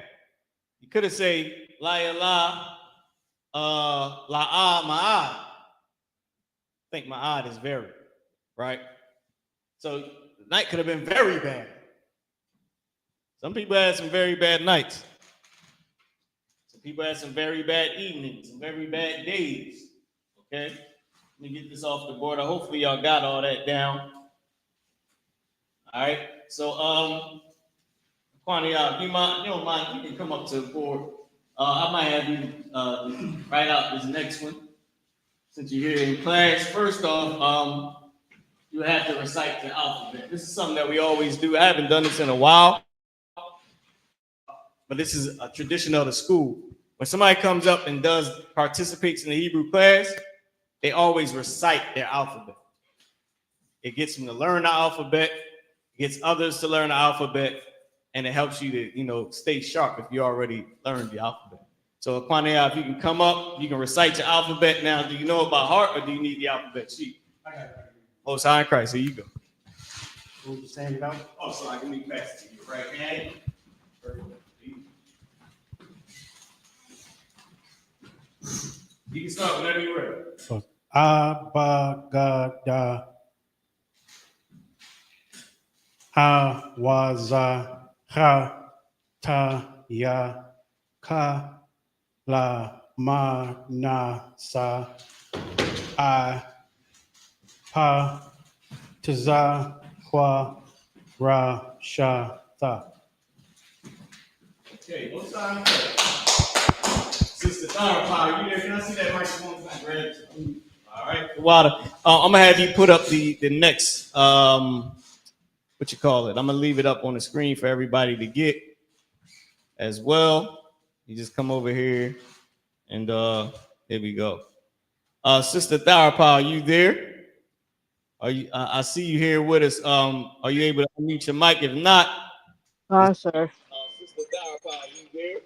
You could have said la ya la la ah ma ah. I think my odd is very, right? So the night could have been very bad. Some people had some very bad nights. Some people had some very bad evenings, some very bad days. Okay? Let me get this off the board. Hopefully y'all got all that down. All right. So Kwani, if you don't mind, you can come up to the board. I might have you write out this next one. Since you're here in class, first off, you have to recite the alphabet. This is something that we always do. I haven't done this in a while, but this is a tradition of the school. When somebody comes up and participates in the Hebrew class, they always recite their alphabet. It gets them to learn the alphabet, gets others to learn the alphabet, and it helps you to, stay sharp if you already learned the alphabet. So, Kwanya, if you can come up, you can recite your alphabet. Now, do you know it by heart or do you need the alphabet sheet? I got it. Most High in Christ, here you go. What you saying about? Oh, so I can be pass to you right hand. You can start whenever you're ready. Abagada. Awaza. Ha. Ta. Ya. Ka. La. Ma. Na. Sa. I. Pa. Taza. Kwa. Ra. Sha. Ta. Okay, what's time? Sister Power, you there? Can I see that microphone? Grab it. All right, water. I'm gonna have you put up the next what you call it. I'm gonna leave it up on the screen for everybody to get as well. You just come over here and here we go. Sister Power, you there? Are you? I see you here with us. Are you able to unmute your mic? If not, Sir. Sister Power, you there?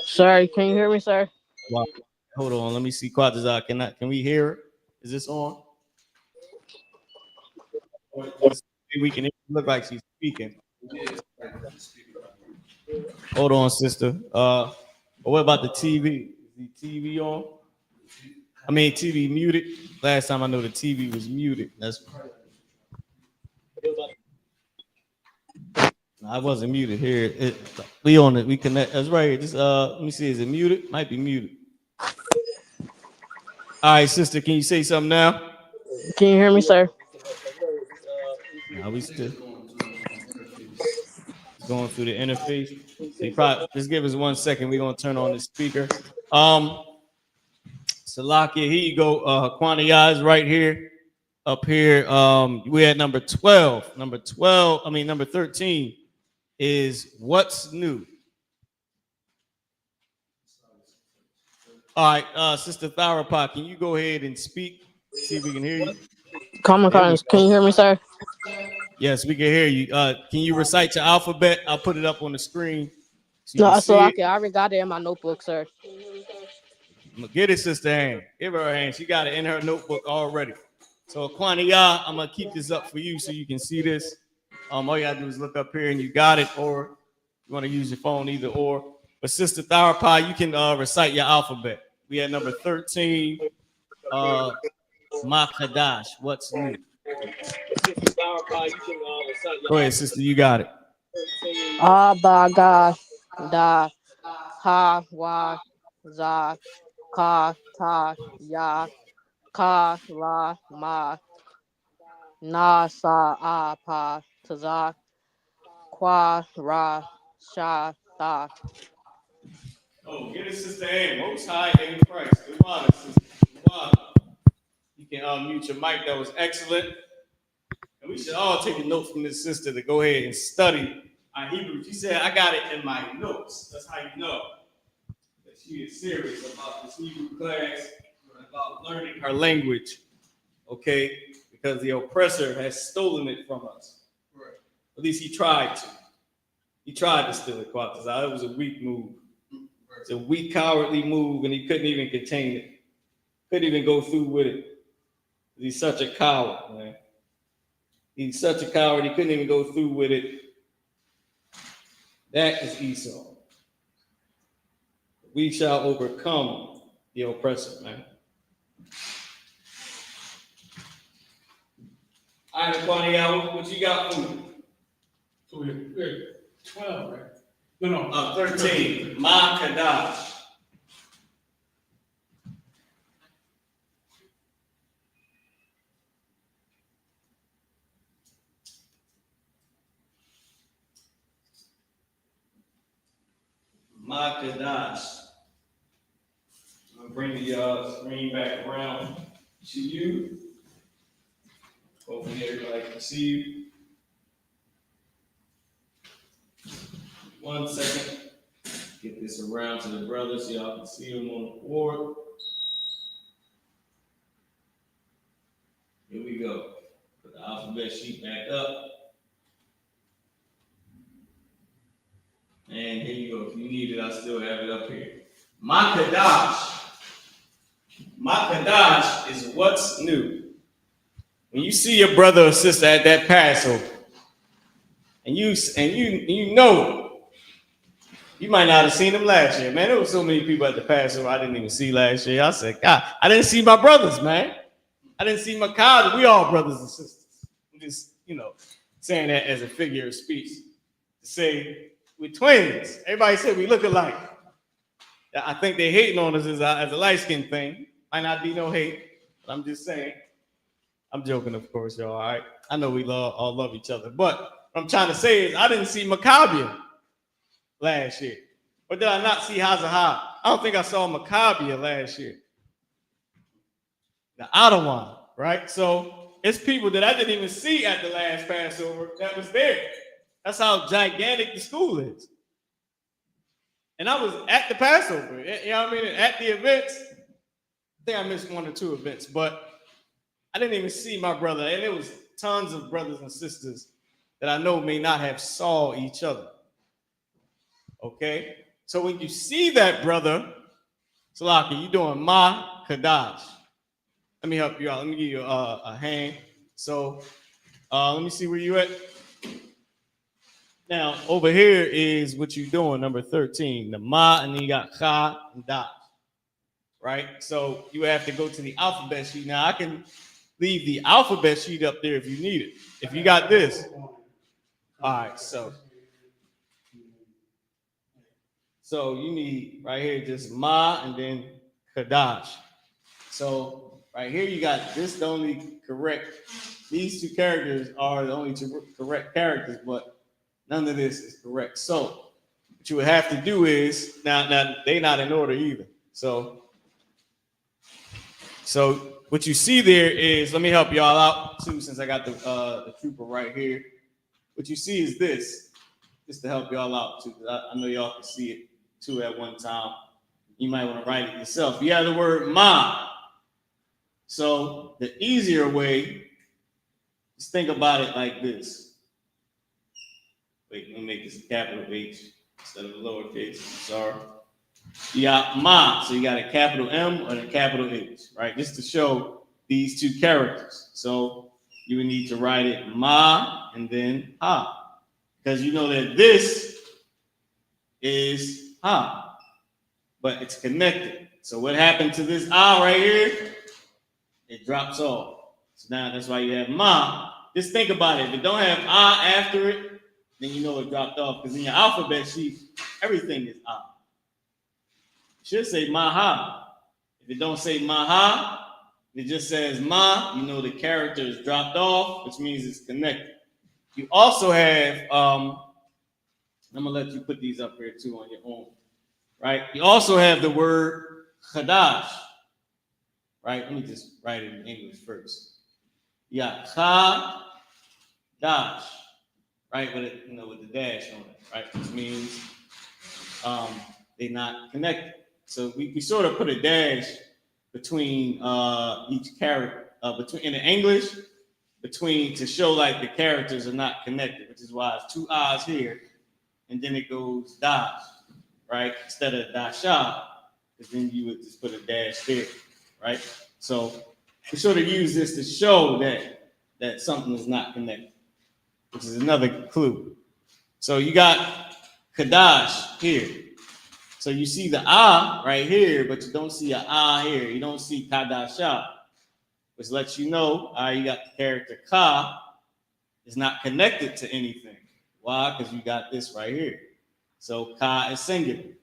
Sorry, can you hear me, sir? Wow. Hold on, let me see. Can we hear her? Is this on? We can look like she's speaking. Hold on, sister. What about the TV? Is the TV on? I mean, TV muted. Last time I know the TV was muted. That's I wasn't muted here. We on it. We connect. That's right. Just let me see. Is it muted? Might be muted. All right, sister. Can you say something now? Can you hear me, sir? No, we still going through the interface. They probably just give us 1 second. We're gonna turn on the speaker. Salakia, here you go. Quantiyah is right here. Up here. We're at number 12. Number 13 is what's new. All right, Sister Tharapah, can you go ahead and speak? See if we can hear you. Common Cons, can you hear me, sir? Yes, we can hear you. Can you recite your alphabet? I'll put it up on the screen. So No, so I already got it in my notebook, sir. Get it, Sister Hand. Give her a hand. She got it in her notebook already. So, Quantiyah, I'm going to keep this up for you so you can see this. All you got to do is look up here and you got it, or you want to use your phone, either or. But Sister Tharapah, you can recite your alphabet. We had number 13, Makadash. What's new? Go ahead, sister. You got it. Ba da ha wa za ka ta ya ka la ma na sa pa ta kwa ra sha ta. Oh, get it, Sister Ann. Most high in Christ. Good water, sister. Good water. You can unmute your mic. That was excellent. And we should all take a note from this sister to go ahead and study our Hebrew. She said, I got it in my notes. That's how you know that she is serious about this Hebrew class, about learning her language, okay? Because the oppressor has stolen it from us. Right. At least he tried to. He tried to steal it, Quatazah. It was a weak move. It's a weak, cowardly move, and he couldn't even contain it. Couldn't even go through with it. He's such a coward, man. He's such a coward, he couldn't even go through with it. That is Esau. We shall overcome the oppressor, man. All right, Quantiyah, what you got for me? So we're 12, right? No. 13. Makadash. Makadash. I'm gonna bring the screen back around to you. Hopefully everybody can see you. 1 second. Get this around to the brothers so y'all can see them on the board. Here we go. Put the alphabet sheet back up. And here you go. If you need it, I still have it up here. Makadash. Makadash is what's new. When you see your brother or sister at that Passover, and you know, you might not have seen them last year, man. There was so many people at the Passover I didn't even see last year. I said, God, I didn't see my brothers, man. I didn't see my cousins. We all brothers and sisters. I'm just, saying that as a figure of speech to say we're twins. Everybody said we look alike. I think they're hating on us as a light-skinned thing. Might not be no hate, but I'm just saying. I'm joking, of course, y'all. All right. I know we all love each other, but what I'm trying to say is I didn't see Maccabia last year. Or did I not see Hazahah? I don't think I saw Maccabia last year. The Ottawa, right? So it's people that I didn't even see at the last Passover that was there. That's how gigantic the school is. And I was at the Passover, you know what I mean? At the events. I think I missed 1 or 2 events, but I didn't even see my brother. And there was tons of brothers and sisters that I know may not have saw each other. Okay? So when you see that brother, Salaki, you're doing Ma Kadash. Let me help you out. Let me give you a hand. So let me see where you at. Now, over here is what you're doing, number 13. The Ma, and then you got Cha and Dash. Right? So you have to go to the alphabet sheet. Now, I can leave the alphabet sheet up there if you need it. If you got this. All right, so So you need right here just ma and then kadash. So right here you got this the only correct. These two characters are the only two correct characters, but none of this is correct. So what you would have to do is now they're not in order either. So what you see there is, let me help y'all out too, since I got the trooper right here. What you see is this, just to help y'all out too, because I know y'all can see it too at one time. You might want to write it yourself. You have the word ma. So the easier way, just think about it like this. Wait, let me make this a capital H instead of a lowercase. Sorry. You got ma, so you got a capital M and a capital H, right? Just to show these two characters. So you would need to write it ma and then ha, because you know that this is ha, but it's connected. So what happened to this ah right here? It drops off. So now that's why you have ma. Just think about it. If it don't have ah after it, then you know it dropped off. Because in your alphabet sheet, everything is ah. It should say maha. If it don't say maha, it just says ma, you know the character is dropped off, which means it's connected. You also have, I'm gonna let you put these up here too on your own, right? You also have the word chadash, right? Let me just write it in English first. Yeah, chadash, right? With it, with the dash on it, right? Which means they're not connected. So we sort of put a dash between each character, in the English, to show like the characters are not connected, which is why it's two I's here, and then it goes dash, right? Instead of dasha, because then you would just put a dash there, right? So we sort of use this to show that something is not connected, which is another clue. So you got kadash here. So you see the ah right here, but you don't see an ah here. You don't see kadasha, which lets you know you got the character ka is not connected to anything. Why? Because you got this right here. So ka is singular.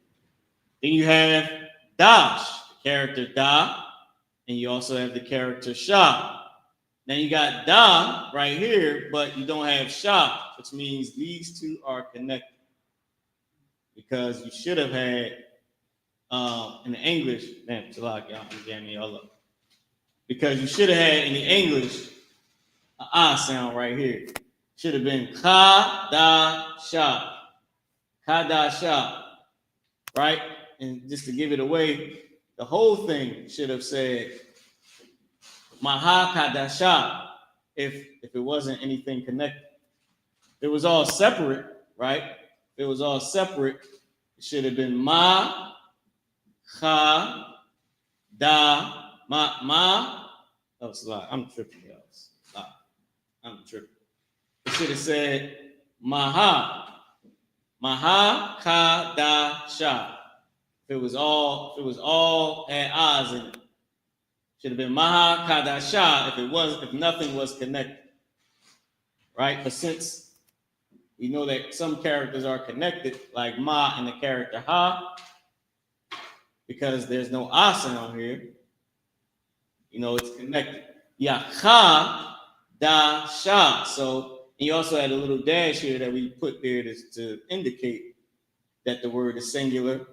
Then you have dash, the character da, and you also have the character sha. Now you got da right here, but you don't have sha, which means these two are connected. Because you should have had in the English, damn, jamming y'all up. Because you should have had in the English an ah sound right here. Should have been ka da sha, right? And just to give it away, the whole thing should have said maha kadasha if it wasn't anything connected. If it was all separate, right? If it was all separate, it should have been ma cha da ma. Oh, it's a lot. I'm tripping, y'all. I'm tripping. It should have said maha ka da sha. If it was all had ahs in it, should have been maha ka da sha. If nothing was connected, right? But since we know that some characters are connected, like ma and the character ha, because there's no ah sound here, it's connected. Yeah, ha da sha. So you also had a little dash here that we put there to indicate that the word is singular.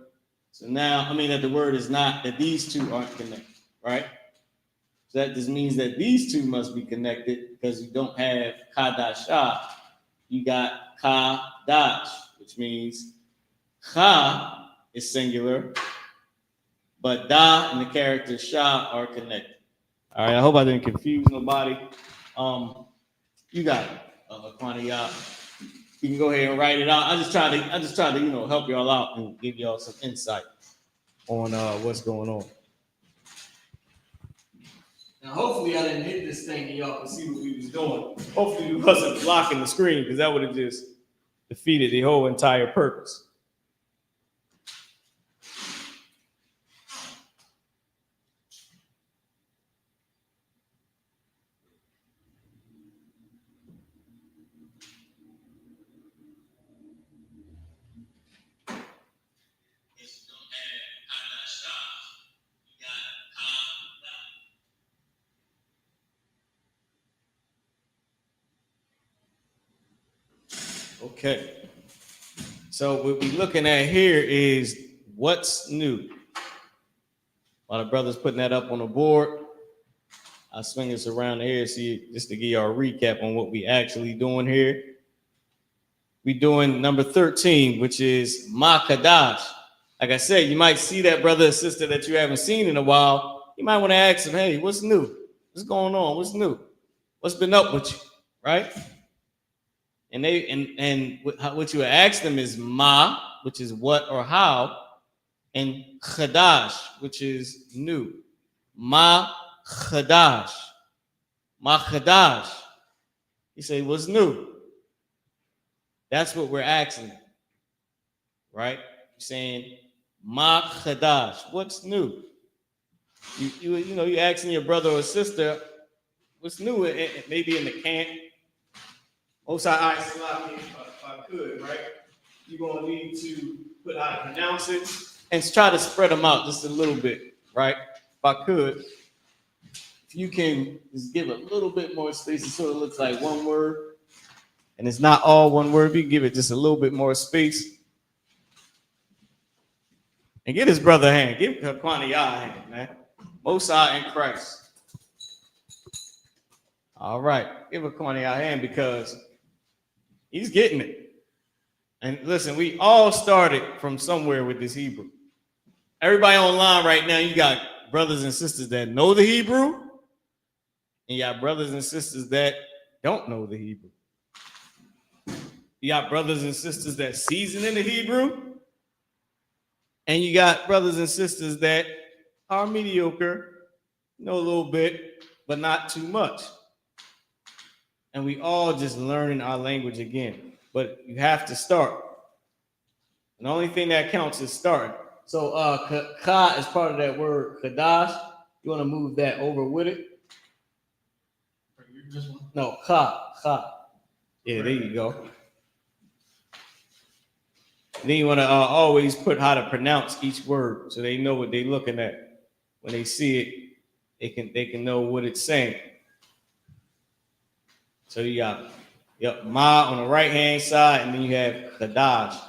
So now, that the word is not, that these two aren't connected, right? So that just means that these two must be connected because you don't have kadasha. You got kadash, which means cha is singular, but da and the character sha are connected. All right, I hope I didn't confuse nobody. You got it, Kwaniya. You can go ahead and write it out. I just try to help y'all out and give y'all some insight on what's going on. Now, hopefully, I didn't hit this thing and y'all can see what we was doing. Hopefully, we wasn't blocking the screen because that would have just defeated the whole entire purpose. Okay. So what we're looking at here is what's new. While the brother's putting that up on the board, I'll swing this around here, see, just to give y'all a recap on what we actually doing here. We doing number 13, which is Makadash. Like I said, you might see that brother or sister that you haven't seen in a while. You might want to ask them, hey, what's new? What's going on? What's new? What's been up with you? Right? And what you ask them is ma, which is what or how, and chadash, which is new. Ma chadash. Ma chadash. You say, what's new? That's what we're asking. Right? You're saying, ma chadash. What's new? You asking your brother or sister, what's new? Maybe in the camp. Most I.S.U.P.K, if I could, right? You're going to need to put how to pronounce it and try to spread them out just a little bit, right? If I could, if you can just give a little bit more space, it sort of looks like one word, and it's not all one word. If you can give it just a little bit more space. And get his brother a hand. Give Kwani a hand, man. Most High in Christ. All right. Give Kwani a hand because he's getting it. And listen, we all started from somewhere with this Hebrew. Everybody online right now, you got brothers and sisters that know the Hebrew, and you got brothers and sisters that don't know the Hebrew. You got brothers and sisters that season in the Hebrew, and you got brothers and sisters that are mediocre, know a little bit, but not too much. And we all just learning our language again. But you have to start. And the only thing that counts is starting. So ka is part of that word kadash. You want to move that over with it? No, ka. Yeah, there you go. Then you want to always put how to pronounce each word so they know what they're looking at. When they see it, they can know what it's saying. So you got ma on the right hand side, and then you have kadash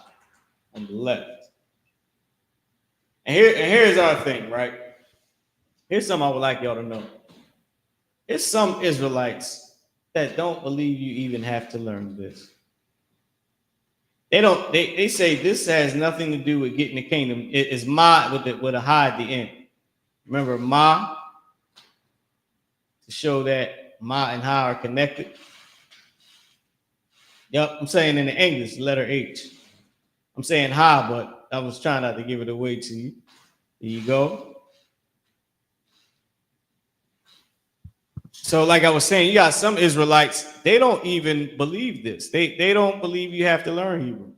on the left. And here's our thing, right? Here's something I would like y'all to know. There's some Israelites that don't believe you even have to learn this. They say this has nothing to do with getting the kingdom. It is ma with a ha at the end. Remember ma to show that ma and ha are connected. Yep, I'm saying in the English, letter H. I'm saying ha, but I was trying not to give it away to you. There you go. So like I was saying, you got some Israelites, they don't even believe this. They don't believe you have to learn Hebrew.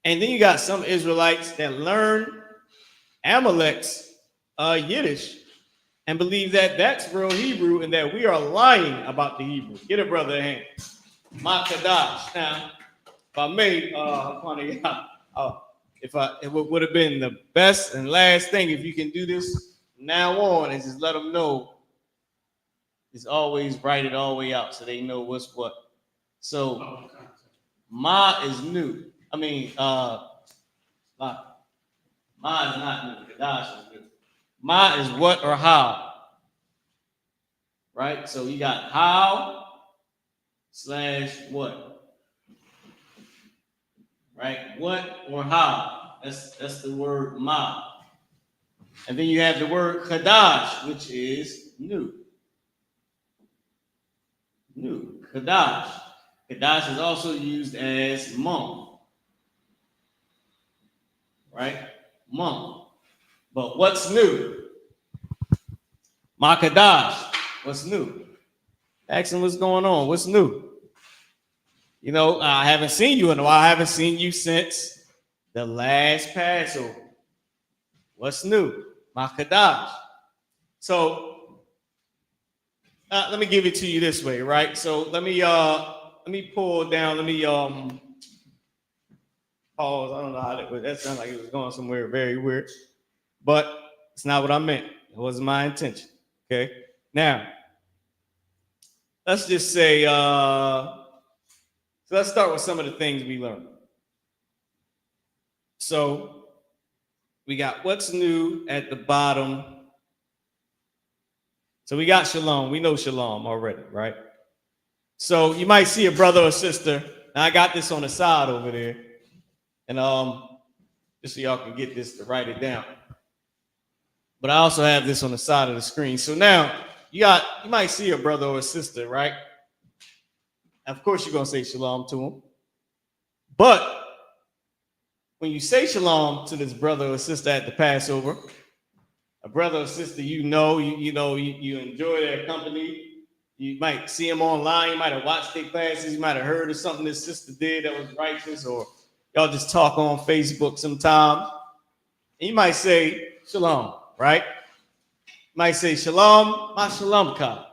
And then you got some Israelites that learn Amalek's Yiddish and believe that that's real Hebrew and that we are lying about the Hebrew. Get a brother a hand. Makadash. Now, if I may, it would have been the best and last thing if you can do this from now on and just let them know it's always write it all the way out so they know what's what. So ma is new. I mean, ma is not new. Kadash is new. Ma is what or how. Right? So you got how / what. Right? What or how. That's the word ma. And then you have the word kadash, which is new. New. Kadash. Kadash is also used as month. Right? Month. But what's new? Makadash. What's new? Ask them what's going on. What's new? You know, I haven't seen you in a while. I haven't seen you since the last Passover. What's new? Makadash. So let me give it to you this way, right? So let me pull down. Let me pause. I don't know how that sounded like it was going somewhere very weird, but it's not what I meant. It wasn't my intention. Okay. Now, let's just say So let's start with some of the things we learned. So we got what's new at the bottom. So we got shalom. We know shalom already, right? So you might see a brother or sister. Now I got this on the side over there. And just so y'all can get this to write it down. But I also have this on the side of the screen. So now you might see a brother or a sister, right? Of course you're gonna say shalom to them. But when you say shalom to this brother or sister at the Passover, a brother or sister you enjoy their company. You might see them online. You might have watched their classes. You might have heard of something this sister did that was righteous, or y'all just talk on Facebook sometimes. And you might say shalom, right? You might say shalom, ma shalom ka.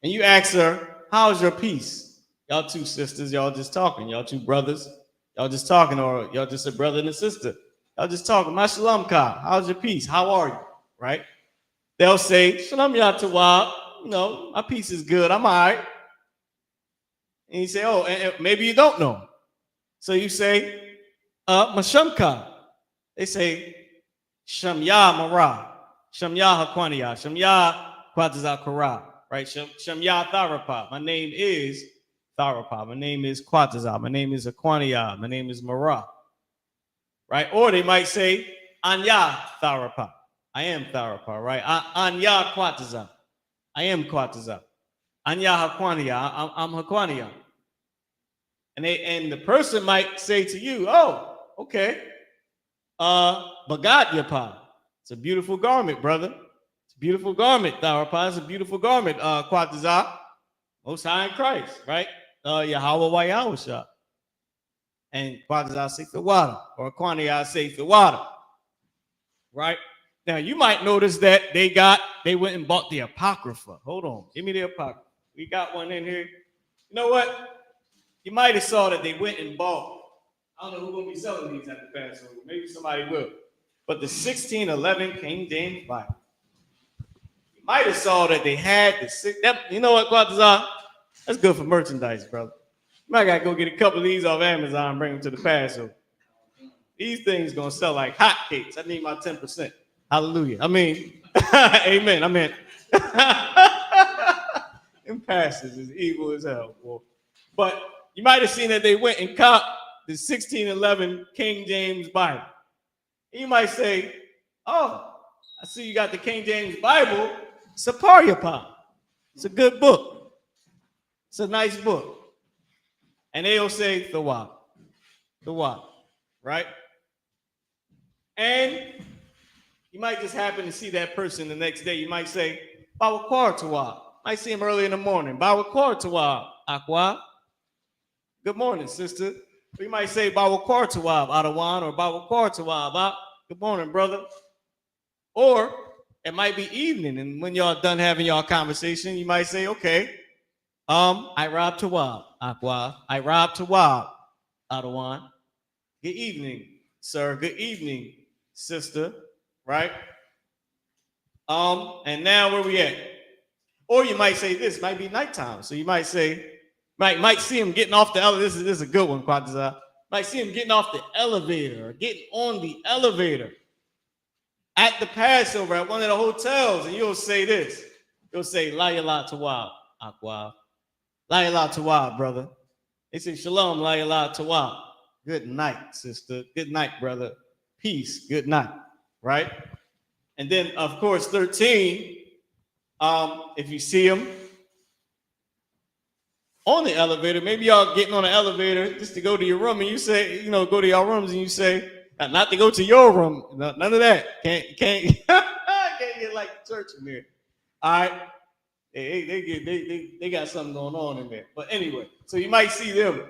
And you ask her, how's your peace? Y'all two sisters, y'all just talking. Y'all two brothers, y'all just talking, or y'all just a brother and a sister. Y'all just talking. Ma shalom ka. How's your peace? How are you? Right? They'll say, shalom yatawab. My peace is good. I'm all right. And you say, oh, and maybe you don't know. So you say, mashamka. They say, shamya mara. Shamya hakwaniya. Shamya kwatazakara. Right? Shamya tharapa. My name is Tharapa. My name is Kwataza. My name is Aquania. My name is Mara. Right? Or they might say, Anya Tharapa. I am Tharapa, right? Anya Kwataza. I am Kwataza. Anya Haquania. I'm Haquania. And the person might say to you, oh, okay. Bagad Yapa. It's a beautiful garment, brother. It's a beautiful garment, Tharapa. It's a beautiful garment, Kwataza. Most High in Christ, right? Yahweh Yahweh. And Kwataza say the water, or Kwania say the water. Right? Now you might notice that they went and bought the Apocrypha. Hold on, give me the Apocrypha. We got one in here. You know what? You might have saw that they went and bought. I don't know who's gonna be selling these at the Passover. Maybe somebody will. But the 1611 King James Bible. You might have saw that they had you know what, Kwataza? That's good for merchandise, brother. You might gotta go get a couple of these off Amazon and bring them to the Passover. These things gonna sell like hotcakes. I need my 10%. Hallelujah. I mean, amen. I mean, them pastors is evil as hell, boy. But you might have seen that they went and copped the 1611 King James Bible. And you might say, oh, I see you got the King James Bible. It's a Paryapah. It's a good book. It's a nice book. And they'll say, the what? Right? And you might just happen to see that person the next day. You might say, Bawakar Tawab. Might see him early in the morning. Bawakar Tawab, Aqua. Good morning, sister. Or you might say, Bawakar Tawab, Adawan, or Bawakar Tawab. Good morning, brother. Or it might be evening, and when y'all done having y'all conversation, you might say, okay, I robbed Tawab, Aqua. I robbed Tawab, Adawan. Good evening, sir. Good evening, sister. Right? And now where we at? Or you might say this might be nighttime. So you might say, might see him getting off the elevator. This is a good one, Kwataza. Might see him getting off the elevator or getting on the elevator at the Passover at one of the hotels, and you'll say this. You'll say, La Yala Tawab, Aqua. La Yala Tawab, brother. They say, Shalom, La Yala Tawab. Good night, sister. Good night, brother. Peace. Good night. Right? And then, of course, 13, if you see them on the elevator, maybe y'all getting on the elevator just to go to your room, and you say, go to your rooms, and you say, not to go to your room, none of that. Can't can't get like church in there. All right, they got something going on in there. But anyway, so you might see them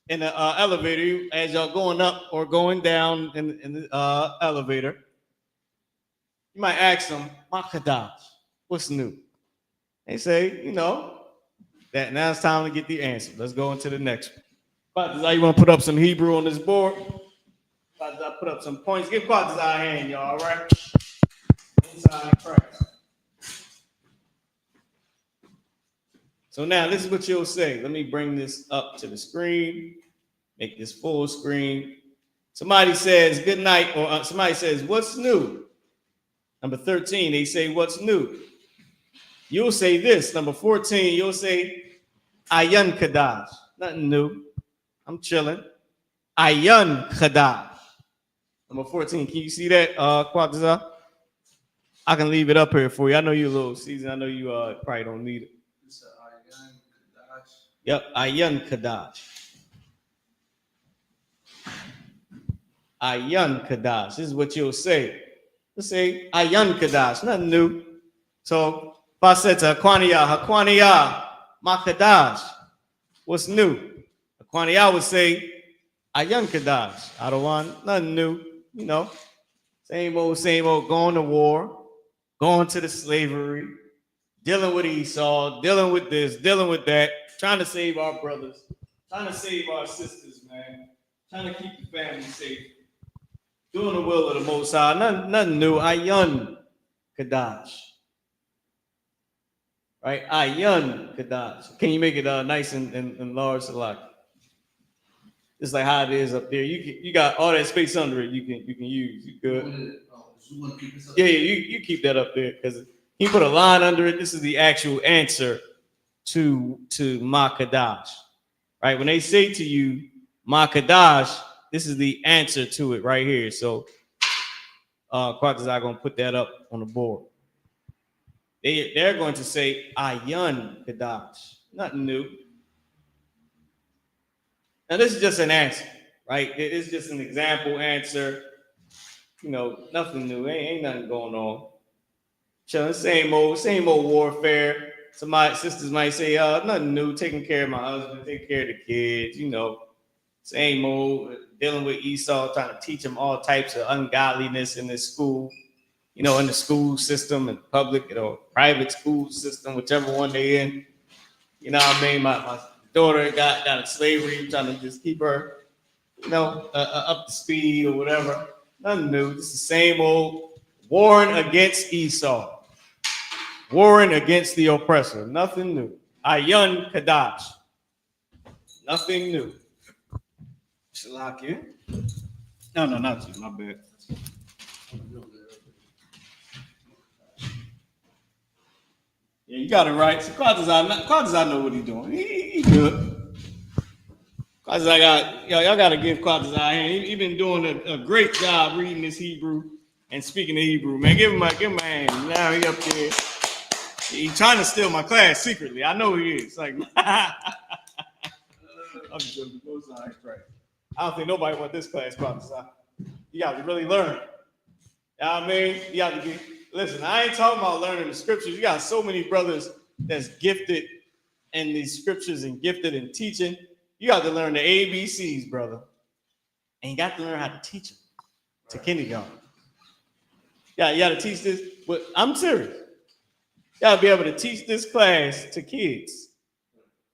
in the elevator as y'all going up or going down in the elevator. You might ask them, Makadash, what's new? They say, that now it's time to get the answer. Let's go into the next one. Kwataza, you want to put up some Hebrew on this board? Kwataza, put up some points. Give Kwataza a hand, y'all, all right? Inside Christ. So now this is what you'll say. Let me bring this up to the screen, make this full screen. Somebody says good night, or somebody says, what's new? Number 13, they say, what's new? You'll say this. Number 14, you'll say, Ayan Kadash. Nothing new. I'm chilling. Ayan Kadash. Number 14, can you see that, Quadza? I can leave it up here for you. I know you're a little seasoned. I know you probably don't need it. Yep, Ayan Kadash. Ayan Kadash. This is what you'll say. Let's say Ayan Kadash. Nothing new. So if I said to Hakwaniya, Makadash, what's new? Hakwaniya would say Ayan Kadash. I don't want nothing new. You know, same old, going to war, going to the slavery, dealing with Esau, dealing with this, dealing with that, trying to save our brothers, trying to save our sisters, man, trying to keep the family safe, doing the will of the Most High. Nothing new. Ayan Kadash. Right? Ayan Kadash. Can you make it nice and large, Salak? It's like how it is up there. You got all that space under it. You can use. You good? Yeah, you keep that up there because you put a line under it. This is the actual answer to Makadash, right? When they say to you Makadash, this is the answer to it right here. So, Quatazai gonna put that up on the board. They're going to say Ayan Kadash. Nothing new. Now, this is just an answer, right? It's just an example answer. You know, nothing new. Ain't nothing going on. Chilling, same old warfare. Some sisters might say, nothing new. Taking care of my husband, taking care of the kids. You know, same old. Dealing with Esau, trying to teach them all types of ungodliness in this school. You know, in the school system, in public, private school system, whichever one they in. You know what I mean? My daughter got in slavery. I'm trying to just keep her, up to speed or whatever. Nothing new. It's the same old warring against Esau. Warring against the oppressor. Nothing new. Ayan Kadash. Nothing new. Shalakia. No, not you. My bad. Yeah, you got it right. So Quadazai know what he's doing. He good. Quadazai y'all got to give Quadazai a hand. He been doing a great job reading this Hebrew and speaking the Hebrew. Man, give him a hand. Now he up there. He's trying to steal my class secretly. I know he is. Like, I'm just going to right. I don't think nobody wants this class, Quadazai. You got to really learn. You know what I mean? You got to get. Listen, I ain't talking about learning the scriptures. You got so many brothers that's gifted in these scriptures and gifted in teaching. You got to learn the ABCs, brother. And you got to learn how to teach them to kindergarten. Yeah, you got to teach this. But I'm serious. You got to be able to teach this class to kids.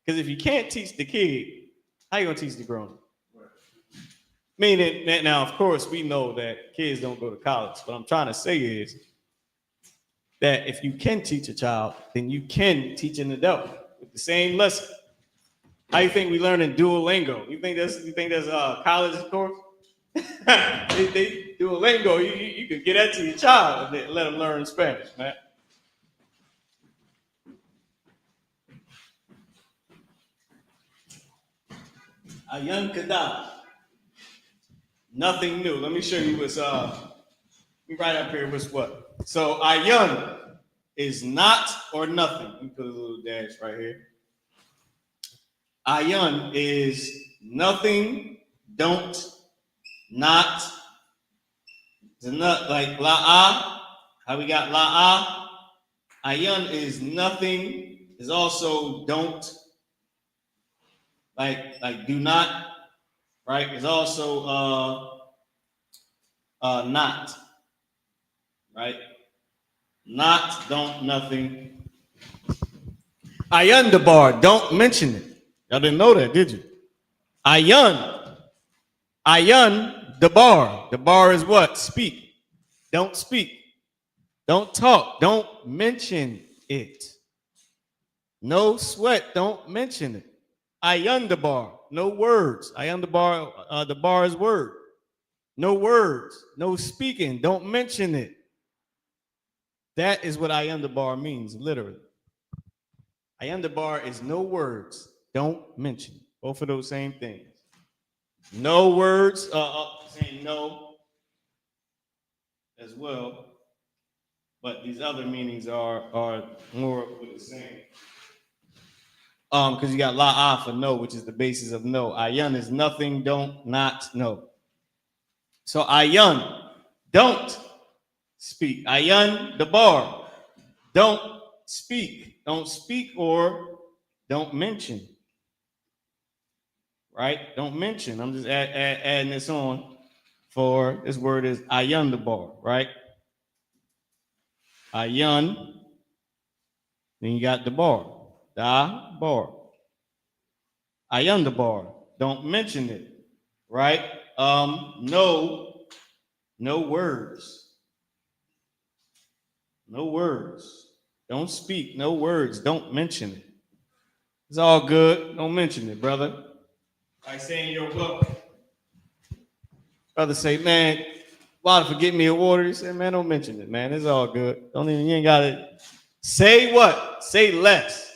Because if you can't teach the kid, how you going to teach the grown? Meaning that now, of course, we know that kids don't go to college. What I'm trying to say is, that if you can teach a child, then you can teach an adult with the same lesson. How you think we learn in Duolingo? You think that's college course? they Duolingo. You could get that to your child and let them learn Spanish, man. Ayan Kadash. Nothing new. Let me show you what's right up here. What's what? So Ayan is not or nothing. Let me put a little dash right here. Ayan is nothing, don't, not. It's not like la'a. How we got la'a? Ayan is nothing, is also don't. Like do not, right? Is also not. Right? Not, don't, nothing. Ayan Dabar, don't mention it. Y'all didn't know that, did you? Ayan Dabar. Dabar is what? Speak. Don't speak. Don't talk. Don't mention it. No sweat, don't mention it. Ayundabar, no words. Ayundabar, the bar is word. No words, no speaking, don't mention it. That is what Ayundabar means, literally. Ayundabar is no words, don't mention. Both of those same things. No words, saying no as well. But these other meanings are more with the same. Because you got la for no, which is the basis of no. Ayun is nothing, don't, not, no. So ayun, don't speak. Ayun dabar, don't speak. Don't speak or don't mention. Right? Don't mention. I'm just adding this on for this word is ayun dabar, right? Ayun. Then you got the bar. Da bar. Ayun the bar. Don't mention it. Right? No words. No words. Don't speak. No words. Don't mention it. It's all good. Don't mention it, brother. Like saying you're welcome. Brother say, man, Water, forget me a water. You say, man, don't mention it, man. It's all good. Don't even, you ain't got to say what? Say less.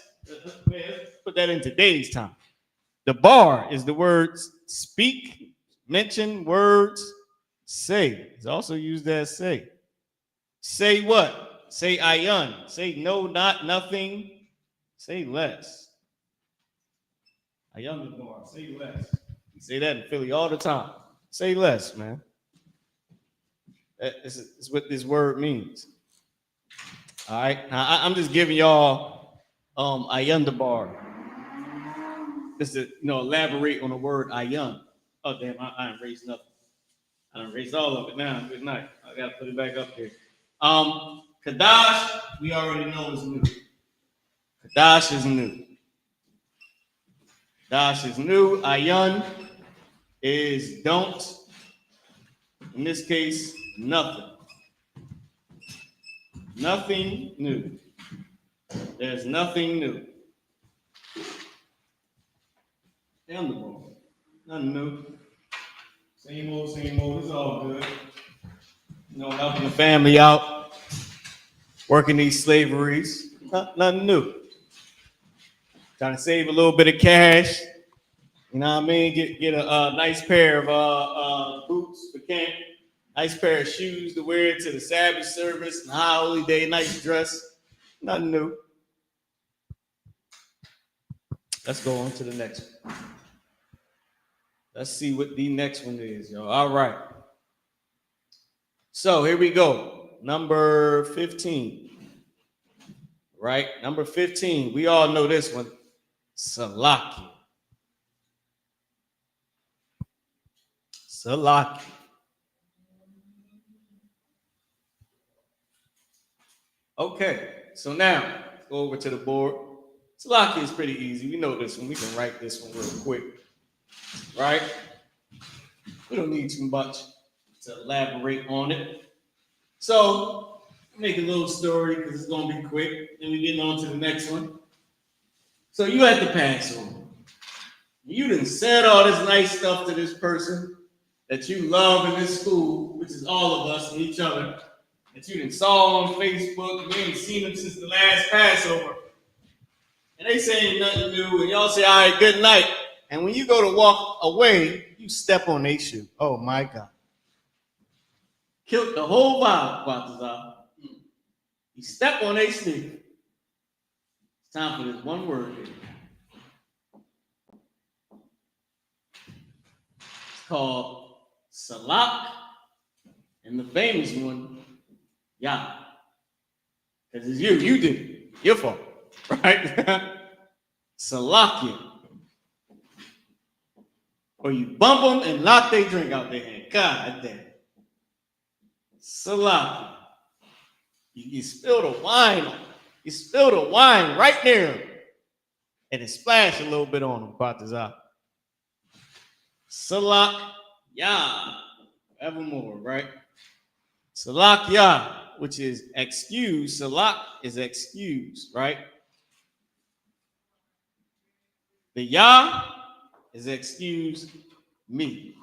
Man, let's put that in today's time. The bar is the words speak, mention, words, say. It's also used as say. Say what? Say ayun. Say no, not, nothing. Say less. Ayun the bar. Say less. You say that in Philly all the time. Say less, man. That's what this word means. All right. Now, I'm just giving y'all ayun the bar. Just to elaborate on the word ayun. Oh damn, I ain't raised nothing. I done raised all of it now. Good night. I gotta put it back up here. Kadash, we already know is new. Kadash is new. Kadash is new. Ayun is don't. In this case, nothing. Nothing new. There's nothing new. Down the ball. Nothing new. Same old, same old. It's all good. Helping the family out, working these slaveries. Nothing new. Trying to save a little bit of cash. You know what I mean? Get a nice pair of boots for camp. Nice pair of shoes to wear to the Sabbath service and high holy day. Nice dress. Nothing new. Let's go on to the next one. Let's see what the next one is, y'all. All right. So here we go. Number 15. Right? Number 15. We all know this one. Salaki. Salaki. Okay. So now, let's go over to the board. Salaki is pretty easy. We know this one. We can write this one real quick. Right? We don't need too much to elaborate on it. So, make a little story because it's going to be quick. Then we get on to the next one. So, you at the Passover. You done said all this nice stuff to this person that you love in this school, which is all of us and each other, that you done saw on Facebook and you ain't seen them since the last Passover. And they saying nothing new, and y'all say, all right, good night. And when you go to walk away, you step on their shoe. Oh my God. Killed the whole vibe, Balthazar. You step on their sneaker. It's time for this one word. It's called Salak, and the famous one, Yah. Because it's you did it. Your fault, right? Salakia. Or you bump them and knock their drink out their hand. God damn. Salaki. You spill the wine on them. You spill the wine right there. And it splashed a little bit on them, Balthazar. Salak Yah. Evermore, right? Salak Yah, which is excuse. Salak is excuse, right? The Yah is excuse me.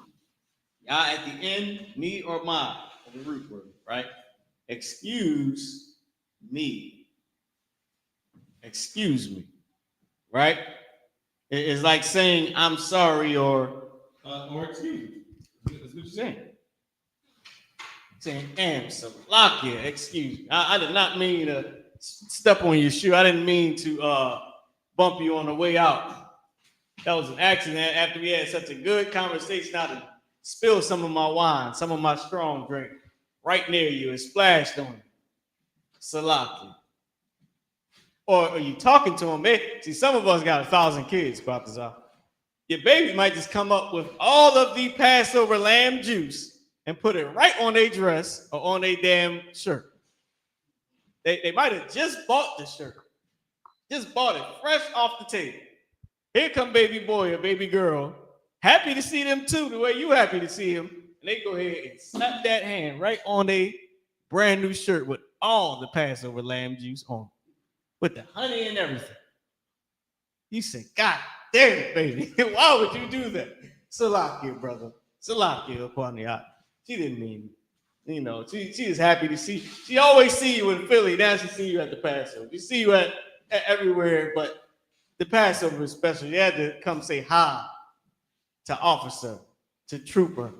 Yah at the end, me or my, the root word, right? Excuse me. Excuse me, right? It's like saying I'm sorry or excuse me. That's what you're saying. Saying Salakia, excuse me. I did not mean to step on your shoe. I didn't mean to bump you on the way out. That was an accident after we had such a good conversation. I spilled some of my wine, some of my strong drink right near you and splashed on you. Salakia. Or are you talking to him? See, some of us got 1,000 kids, Balthazar. Your baby might just come up with all of the Passover lamb juice and put it right on their dress or on their damn shirt. They might have just bought the shirt. Just bought it fresh off the table. Here come baby boy or baby girl. Happy to see them too, the way you happy to see him. And they go ahead and slap that hand right on their brand new shirt with all the Passover lamb juice on. With the honey and everything. You say, God damn it, baby. Why would you do that? Salakia, brother. Salakia, Kwaniat. She didn't mean it. You know, she is happy to see. She always see you in Philly. Now she see you at the Passover. She see you at everywhere, but the Passover is special. You had to come say hi to officer, to trooper,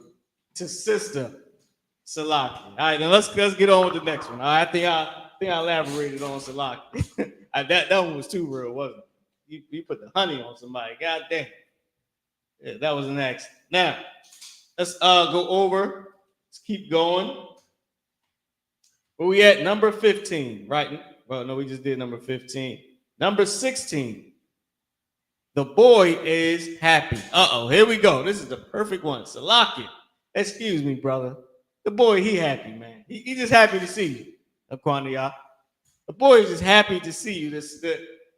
to sister. Salaki. All right, then let's get on with the next one. All right, I think I elaborated on Salaki. that one was too real, wasn't it? You put the honey on somebody. God damn. Yeah, that was an accident. Now, let's go over. Let's keep going. Where we at? Number 15, right? Well, no, we just did number 15. Number 16. The boy is happy. Uh-oh, here we go. This is the perfect one. Salaki. Excuse me, brother. The boy, he happy, man. He just happy to see you, Aquania. The boy is just happy to see you.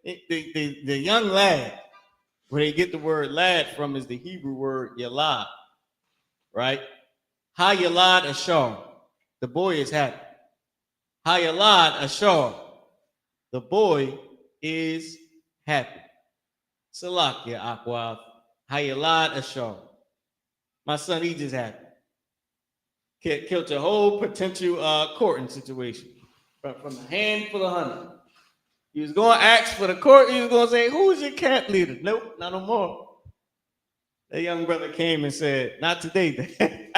The young lad, where they get the word lad from is the Hebrew word yalad, right? Ha yalad ashar. The boy is happy. Ha yalad ashar. The boy is happy. Salakia Aqua. Ha yalad ashar. My son, he just happy. Killed a whole potential courting situation from a handful of honey. He was going to ask for the court. He was going to say, who is your camp leader? Nope, not no more. That young brother came and said, not today, Dad.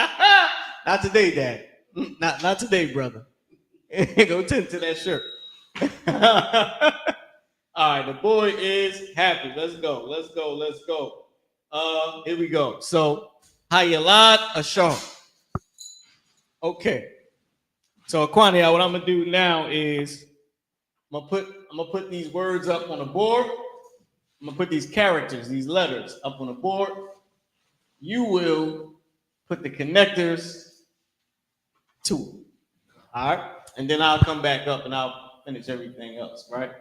Not today, Dad. Not today, brother. Go tend to that shirt. All right, the boy is happy. Let's go. Here we go. So, Hayalad Ashar. Okay. So, Aquania, what I'm gonna do now is I'm gonna put these words up on the board. I'm gonna put these characters, these letters up on the board. You will put the connectors to it. All right, and then I'll come back up and I'll finish everything else, right?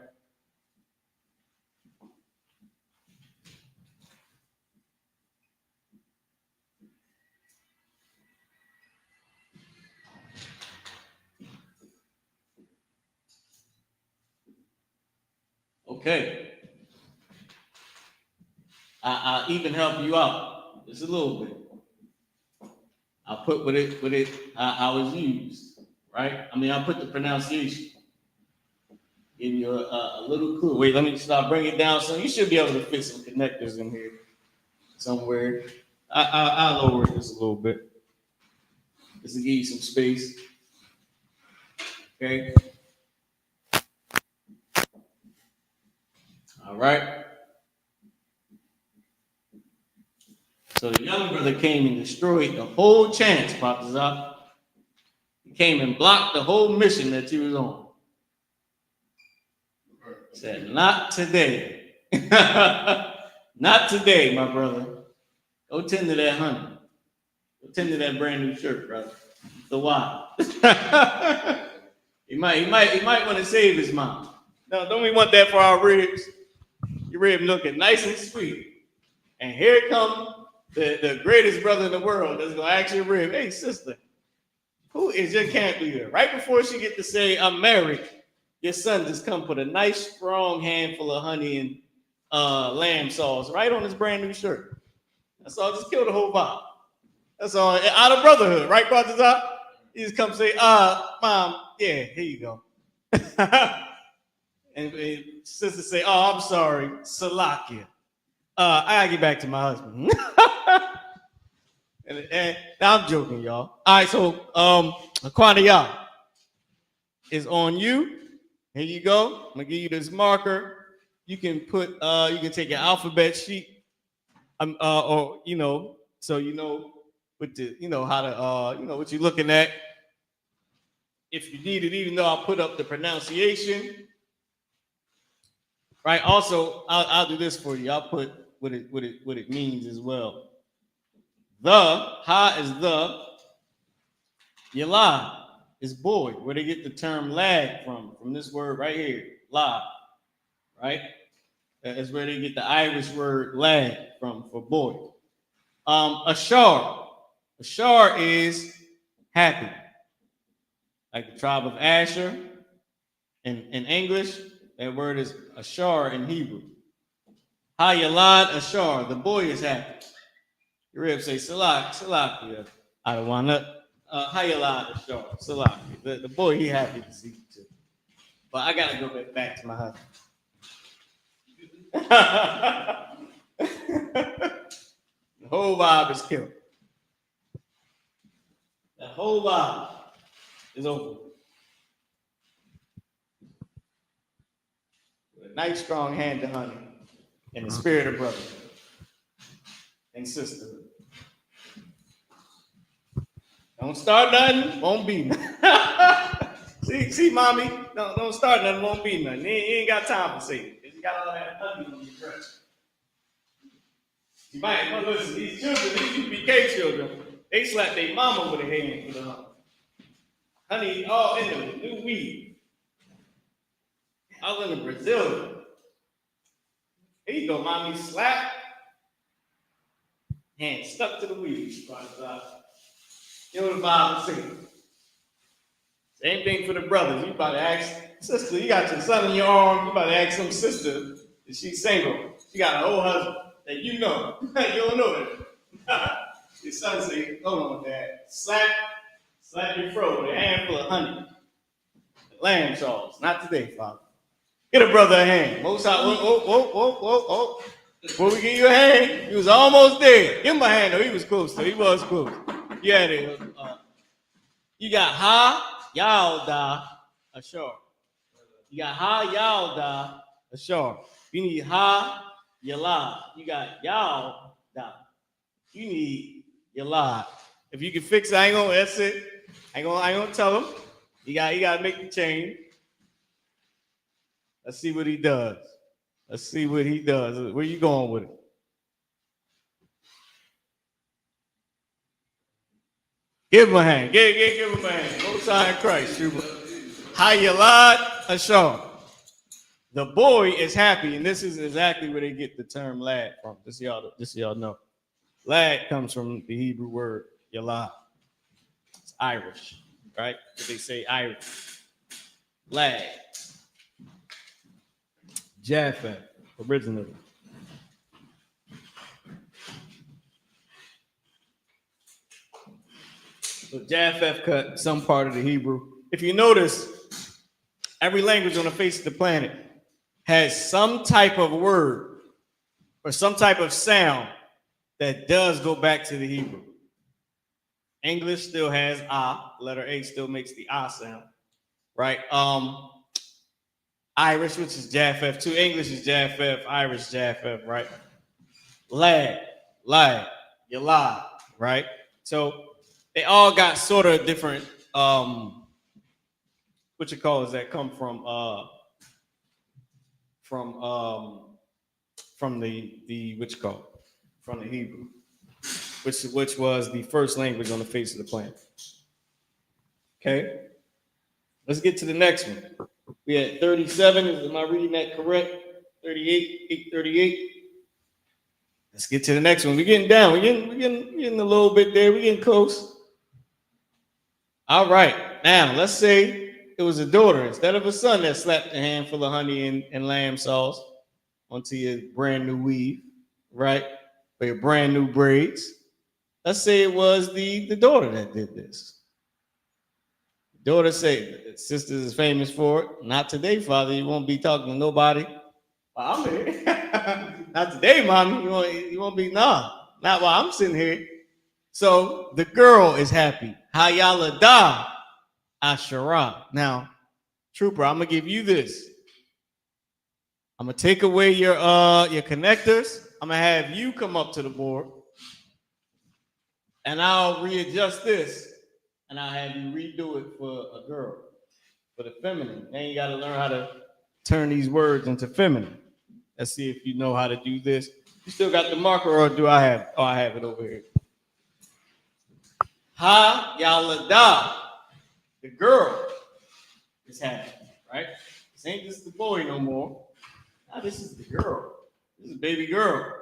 Okay. I'll even help you out just a little bit. I'll put what it how it's used, right? I mean, I'll put the pronunciation. Give you a little clue. Wait, let me start bringing it down. So you should be able to fit some connectors in here somewhere. I'll lower it just a little bit. Just to give you some space. Okay. All right. So the young brother came and destroyed the whole chance, Balthazar. He came and blocked the whole mission that you was on. Said, not today. Not today, my brother. Go tend to that honey. Go tend to that brand new shirt, brother. So why? He might want to save his mom. No, don't we want that for our ribs? Your rib looking nice and sweet. And here comes the greatest brother in the world that's gonna ask your rib, hey sister, who is your camp leader? Right before she get to say, I'm married, your son just come put a nice strong handful of honey lamb sauce right on his brand new shirt. That's all. Just kill the whole vibe. That's all. Out of brotherhood, right, brothers? He just come say, Mom, yeah, here you go. and sister say, oh, I'm sorry, Salakia. I gotta get back to my husband. and I'm joking, y'all. All right, so Quaniyah is on you. Here you go. I'm gonna give you this marker. You can put, you can take your alphabet sheet, or so you know what the, how to, what you're looking at. If you need it, even though I'll put up the pronunciation. Right. Also, I'll do this for you. I'll put what it means as well. The ha is the. Yalad is boy, where they get the term lad from this word right here, lad. Right. That is where they get the Irish word lad from for boy. Ashar is happy, like the tribe of Asher. In English, that word is Ashar in Hebrew. Hayalad Ashar, the boy is happy. Your rib say Salakia. I don't want to. Hayalad Ashar, Salakia. The boy, he happy to see you too. But I gotta go back to my husband. The whole vibe is killed. The whole vibe is over. With a nice strong hand to honey and the spirit of brotherhood and sisterhood. Don't start nothing, won't be nothing. see, mommy, don't start nothing, won't be nothing. You ain't got time for Satan. You got all that honey on your breast. You might listen. These children, these I.S.U.P.K children, they slap their mama with a hand for the honey. Honey, all in the new weed. All in the Brazil. Here you go, mommy. Slap. Hand stuck to the weed. You know what the Bible says. Same thing for the brothers. You about to ask sister, you got your son in your arms. You about to ask some sister if she's single. She got an old husband that you know. You don't know that. Your son say, hold on, Dad. Slap your throat with a handful of honey. Lamb sauce. Not today, Father. Get a brother a hand. Most out. Whoa. Before we give you a hand, he was almost there. Give him a hand, though. He was close, though. He was close. Yeah, there. You got ha, yalda, ashar. You got ha, yalda, ashar. You need ha, yalad. You got yalda. You need yalad. If you can fix it, that's it. I ain't gonna tell him. You gotta make the change. Let's see what he does. Where you going with it? Give him a hand. Give him a hand. Most High in Christ. Hayalad Ashar. The boy is happy, and this is exactly where they get the term lad from. This y'all know. Lad comes from the Hebrew word yalad. It's Irish, right? They say Irish. Lad. Japheth, originally. So Japheth cut some part of the Hebrew. If you notice, every language on the face of the planet has some type of word or some type of sound that does go back to the Hebrew. English still has ah, letter A still makes the ah sound, right? Irish, which is Japheth too. English is Japheth, Irish Japheth, right? Lad, yalad, right? So they all got sort of different that come from the Hebrew, which was the first language on the face of the planet. Okay, let's get to the next one. We at 37. Am I reading that correct? 38, 838. Let's get to the next one. We're getting down. We're getting a little bit there. We're getting close. All right. Now, let's say it was a daughter instead of a son that slapped a handful of honey and lamb sauce. onto your brand new weave, right? Or your brand new braids. Let's say it was the daughter that did this. Daughter said, sisters is famous for it. Not today, father. You won't be talking to nobody. Well, I'm here. Not today, mommy. You won't be, nah. Not while I'm sitting here. So the girl is happy. Hayalada Ashara. Now, Trooper, I'm gonna give you this. I'm gonna take away your connectors. I'm gonna have you come up to the board, and I'll readjust this, and I'll have you redo it for a girl, for the feminine. Then you gotta learn how to turn these words into feminine. Let's see if you know how to do this. You still got the marker, or do I have? Oh, I have it over here. Ha Yalada. The girl is happy, right? This ain't just the boy no more. Now this is the girl. This is baby girl.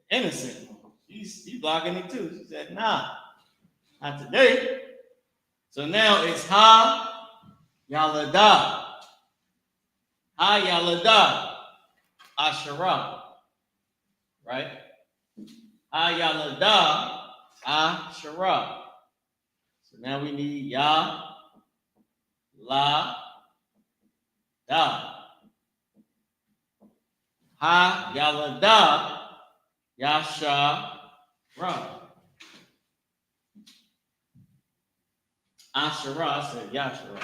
Innocent. She's blocking it too. She said, nah, not today. So now it's Ha Yalada. Ha Yalada Ashara. Right? Ha Yalada Ashara. So now we need Ya La Da. Ha Yalada Yasha Ra. Ashara, I said Yashara.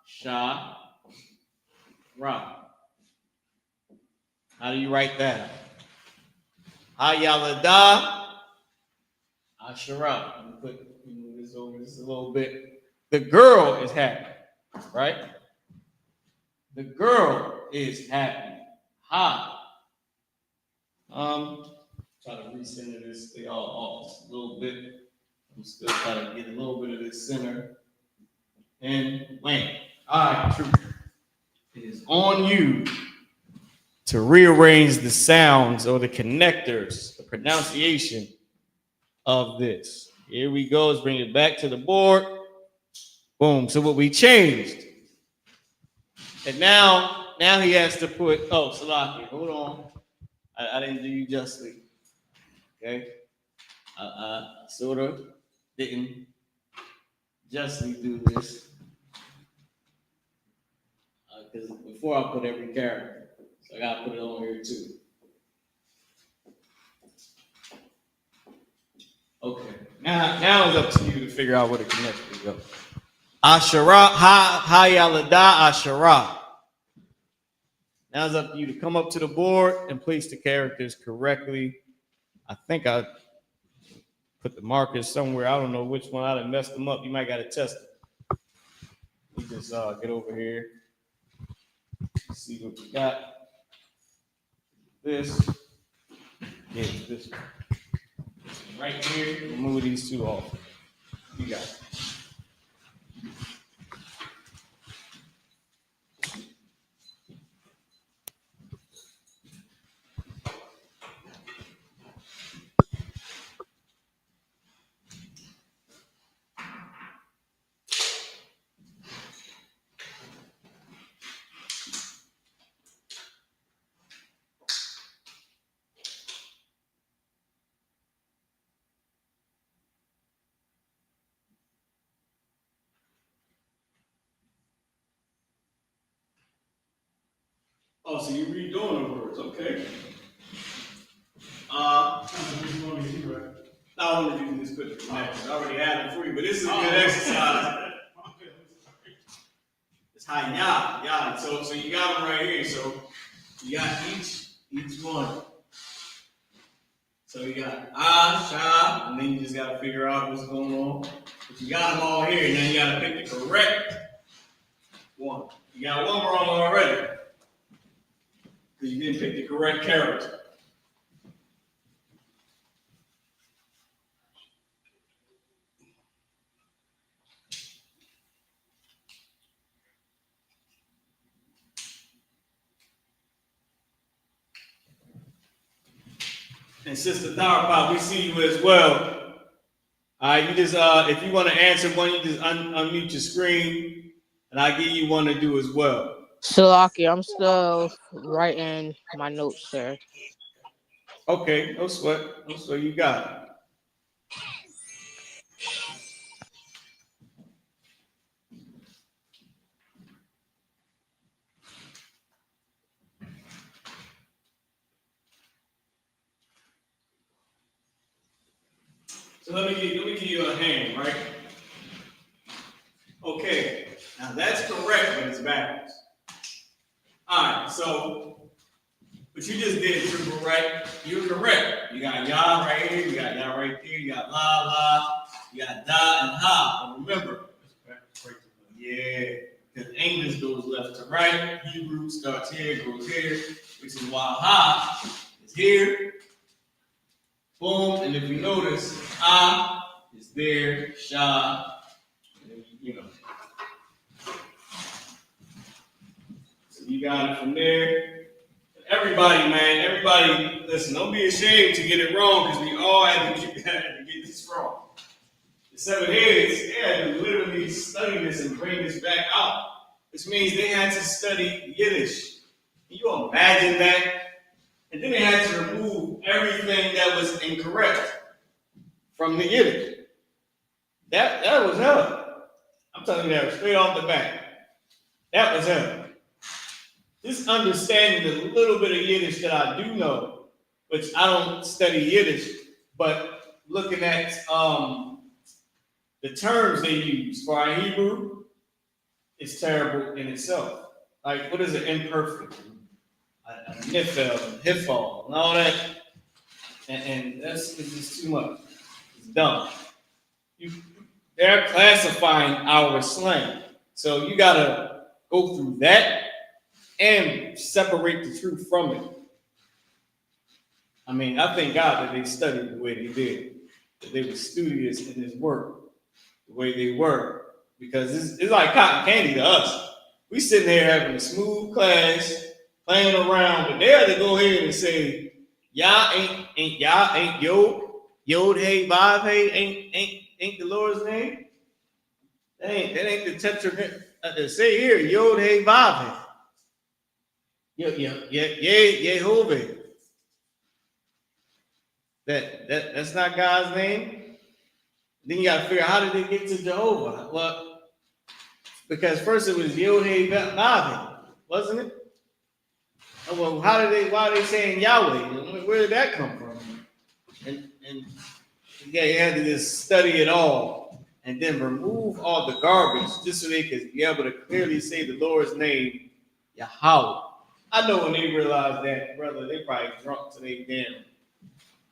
Sha Ra. How do you write that? Ha Yalada Ashara. Let me put this over just a little bit. The girl is happy, right? The girl is happy. Ha. Try to recenter this thing all off just a little bit. I'm still trying to get a little bit of this center. And land. All right, true. It is on you to rearrange the sounds or the connectors, the pronunciation of this. Here we go. Let's bring it back to the board. Boom. So what we changed. And now he has to put, oh, Salaki, hold on. I didn't do you justly. Okay? I sort of didn't justly do this. Because before I put every character. So I got to put it on here too. Okay. Now it's up to you to figure out where the connections go. Ashara, Hayalada Ashara. Now it's up to you to come up to the board and place the characters correctly. I think I put the markers somewhere. I don't know which one. I done messed them up. You might got to test it. You just get over here. See what we got. This. Yeah, this one. Right here. Remove these two off. You got it. Oh, so you're redoing the words, okay. I want to do this quick connections. I already had them for you, but this is a good exercise. It's high ya. So you got them right here. So you got each one. So you got sha, and then you just got to figure out what's going on. But you got them all here, and then you got to pick the correct one. You got one wrong already. Because you didn't pick the correct character. And Sister Tharpa, we see you as well. All right, you just if you want to answer one, you just unmute your screen and I give you one to do as well. Salaki, I'm still writing my notes, sir. Okay, no sweat. No sweat. You got it. So let me give you a hand, right? Okay, now that's correct, but it's backwards. All right, so what you just did, Trooper, right? You're correct. You got Yah right here, you got Yah right there, you got La, you got Da and Ha. But remember, yeah, because English goes left to right, Hebrew starts here, goes here, which is why Ha is here. Boom, and if you notice, Ah is there, Shah, you know. So you got it from there. Everybody, man, everybody, listen, don't be ashamed to get it wrong because we all had to get this wrong. The 7 heads, they had to literally study this and bring this back out, which means they had to study Yiddish. Can you imagine that? And then they had to remove everything that was incorrect from the Yiddish. That was hell. I'm telling you that straight off the bat. That was hell. Just understanding the little bit of Yiddish that I do know, which I don't study Yiddish, but looking at the terms they use for our Hebrew, it's terrible in itself. Like, what is an imperfect? A nifel, and hifal, and all that. And it's just too much. It's dumb. They're classifying our slang. So you got to go through that and separate the truth from it. I mean, I thank God that they studied the way they did, that they were studious in this work, the way they were, because it's like cotton candy to us. We sitting there having a smooth class, playing around, but they had to go ahead and say, y'all ain't Yod Hey Vav Hey ain't the Lord's name. That ain't the tetra. Say here Yod Hey Vav Hey. Yehovah. That's not God's name. Then you got to figure out how did they get to Jehovah? Well, because first it was Yod-Heh-Vav-Heh, wasn't it? Well, why are they saying Yahweh? Where did that come from? And yeah, you had to just study it all and then remove all the garbage just so they could be able to clearly say the Lord's name, Yahweh. I know when they realized that, brother, they probably drunk to their damn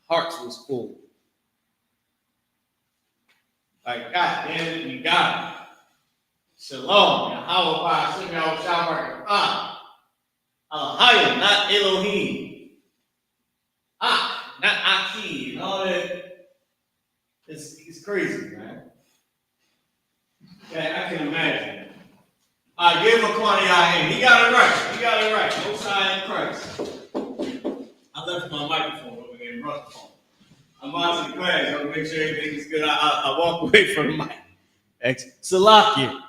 hearts was full. Like, God damn it, you got it. Shalom, Yahweh, Shem Shabbat, Elohim, not Elohim. Not Aki, and all that. It's crazy, man. Yeah, I can imagine. Give him a quantity I am. He got it right. Most High in Christ. I left my microphone over there and brought the phone. I'm watching the class. I want to make sure everything is good. I walk away from the mic. Salakia,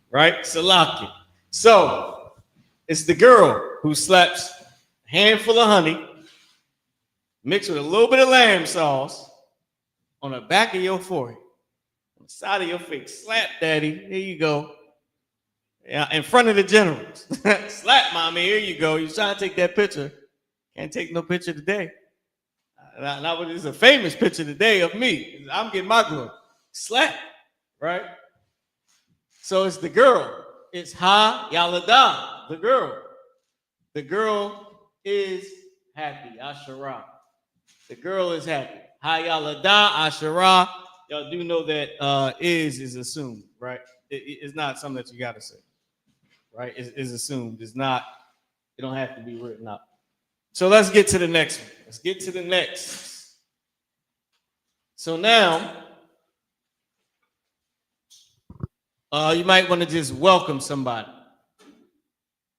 right? Salakia. So, it's the girl who slaps a handful of honey mixed with a little bit of lamb sauce on the back of your forehead, on the side of your face. Slap, daddy. Here you go. Yeah, in front of the generals. Slap, mommy. Here you go. You're trying to take that picture. Can't take no picture today. Now, it's a famous picture today of me. I'm getting my glory. Slap, right? So it's the girl. It's Ha Yalada, the girl. The girl is happy. Asherah. The girl is happy. Ha Yalada, Asherah. Y'all do know that is assumed, right? It's not something that you got to say, right? It's assumed. It's not, it don't have to be written up. So let's get to the next one. Let's get to the next. So now, you might want to just welcome somebody.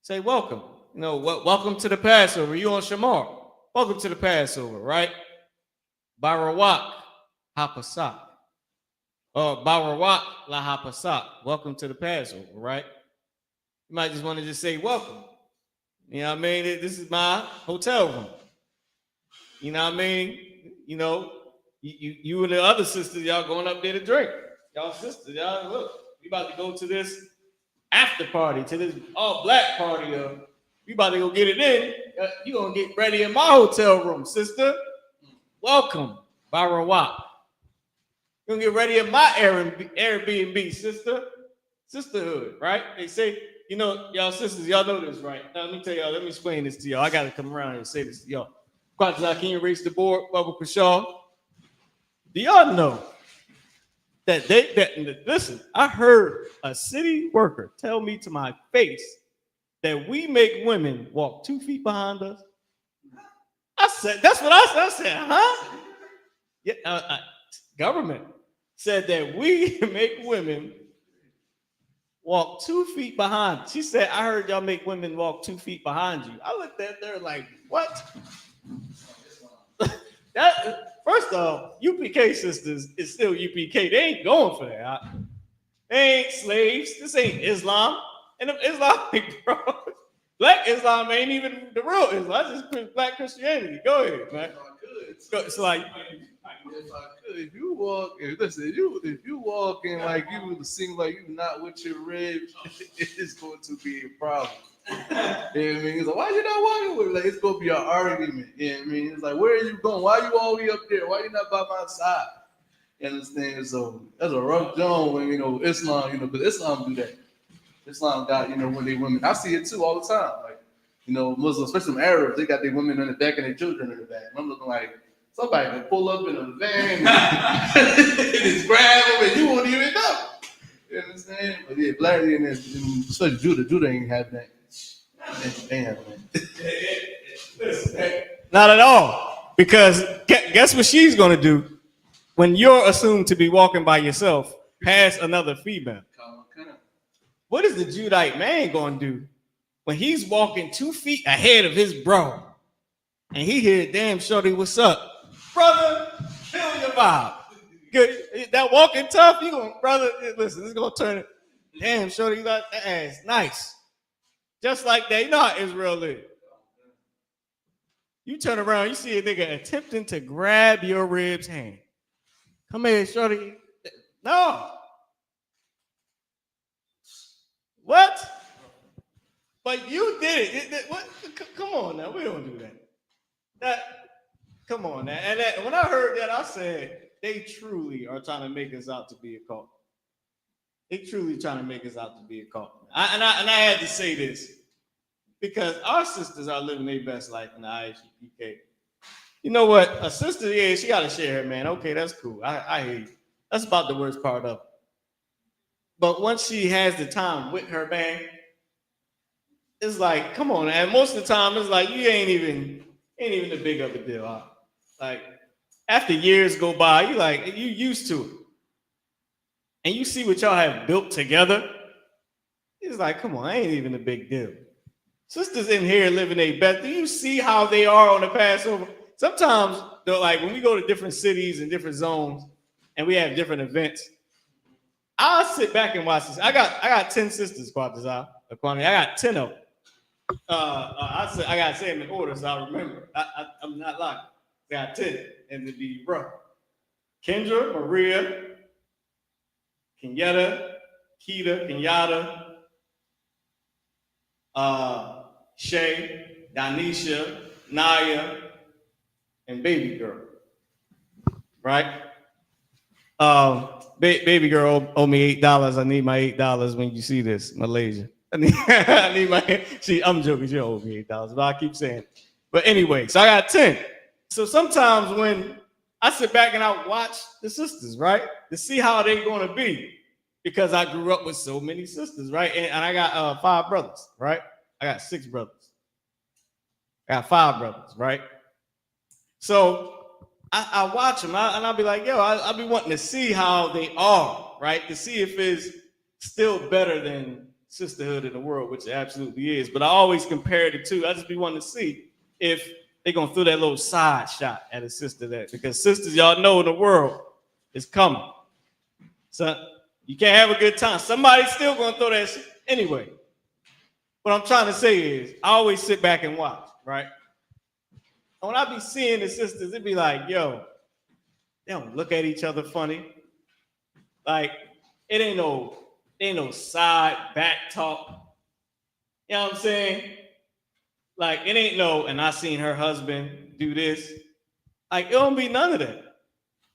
Say welcome. You know, welcome to the Passover. You on Shamar. Welcome to the Passover, right? Barawak Hapasak. Or Barawak La Hapasak. Welcome to the Passover, right? You might just want to just say welcome. You know what I mean? This is my hotel room. You know what I mean? You know, you and the other sisters, y'all going up there to drink. Y'all sisters, y'all, look, we about to go to this after party, to this all black party. We about to go get it in. You gonna get ready in my hotel room, sister. Welcome, Byron Watt. You gonna get ready in my Airbnb, sister. Sisterhood, right? They say, you know, y'all sisters, y'all know this, right? Now, let me tell y'all, let me explain this to y'all. I got to come around and say this to y'all. Quatazar, can you erase the board, Bubba Kashaw? Do y'all know that listen, I heard a city worker tell me to my face that we make women walk 2 feet behind us? I said, that's what I said. I said, huh? Yeah, government said that we make women walk 2 feet behind. She said, I heard y'all make women walk 2 feet behind you. I looked at her like, what? That, first off, UPK sisters is still UPK. They ain't going for that. They ain't slaves. This ain't Islam. And if Islamic, bro, black Islam ain't even the real Islam. I just black Christianity. Go ahead, man. It's like, if I could, if you walk in like you seem like you not with your ribs, it's going to be a problem. You know what I mean? It's like, why you not walking with me? Like, it's gonna be an argument. You know what I mean? It's like, where are you going? Why you all the way up there? Why you not by my side? You understand? So that's a rough job when, you know, Islam, you know, because Islam do that. Islam got, you know, when they women, I see it too all the time. Like, you know, Muslims, especially Arabs, they got their women in the back and their children in the back. And I'm looking like, somebody can pull up in a van and just grab them and you won't even know. You understand? But yeah, black, and especially Judah ain't having that. Damn, man. Not at all. Because guess what she's going to do when you're assumed to be walking by yourself past another female? What is the Judite man going to do when he's walking 2 feet ahead of his bro and he hear, damn, shorty, what's up? Brother, feel your vibe. Good. That walking tough, you going, brother, listen, this is going to turn it. Damn, shorty, you got that ass. Nice. Just like that. You know how Israel is. You turn around, you see a nigga attempting to grab your rib's hand. Come here, shorty. No. What? But you did it. What? Come on now. We don't do that. Come on now. And when I heard that, I said, they truly are trying to make us out to be a cult. They truly trying to make us out to be a cult. And I had to say this because our sisters are living their best life in the I.S.U.P.K. You know what? A sister, yeah, she got to share her, man. Okay, that's cool. I hear you. That's about the worst part of it. But once she has the time with her, man, it's like, come on. And most of the time, it's like, you ain't even a big of a deal. Huh? Like, after years go by, you used to it. And you see what y'all have built together. It's like, come on, ain't even a big deal. Sisters in here living their best. Do you see how they are on the Passover? Sometimes, though, like when we go to different cities and different zones and we have different events, I'll sit back and watch this. I got 10 sisters, Quatazar. I got 10 of them. I got to say them in order so I remember. I'm not lying. I got 10, and it'd be rough. Kendra, Maria, Kenyatta, Keita, Kenyatta, Shay, Danisha, Naya, and baby girl. Right? Baby girl owe me $8. I need my $8 when you see this, Malaysia. I need my. I'm joking. She owe me $8, but I keep saying it. But anyway, so I got 10. So sometimes when I sit back and I watch the sisters, right, to see how they're going to be, because I grew up with so many sisters, right, and I got 5 brothers, right. I got 6 brothers. I got 5 brothers, right. So I watch them, and I'll be like, yo, I'll be wanting to see how they are, right, to see if it's still better than sisterhood in the world, which it absolutely is. But I always compare the two. I just be wanting to see if they're going to throw that little side shot at a sister there. Because sisters, y'all know in the world, is coming. So you can't have a good time. Somebody's still going to throw that shit. Anyway, what I'm trying to say is, I always sit back and watch, right? And when I be seeing the sisters, it be like, yo, they don't look at each other funny. Like, it ain't no side back talk. You know what I'm saying? Like, it ain't no, and I seen her husband do this. Like, it don't be none of that.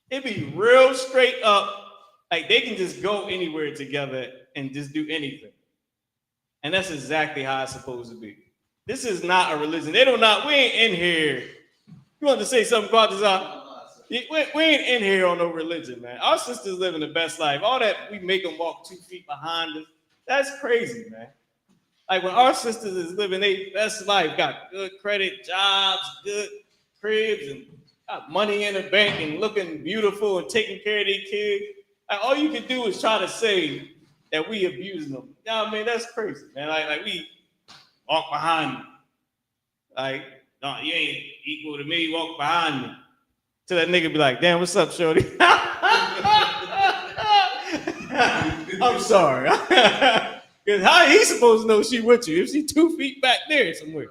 It be real straight up. Like, they can just go anywhere together and just do anything. And that's exactly how it's supposed to be. This is not a religion. We ain't in here. You want to say something about this? We ain't in here on no religion, man. Our sisters living the best life. All that we make them walk 2 feet behind us, that's crazy, man. Like when our sisters is living their best life, got good credit, jobs, good cribs, and got money in the bank and looking beautiful and taking care of their kids. Like all you can do is try to say that we abusing them. You know what I mean? That's crazy, man. Like we walk behind you. Like, no, you ain't equal to me, walk behind me. Till that nigga be like, damn, what's up, shorty? I'm sorry. Because how he supposed to know she with you if she 2 feet back there somewhere?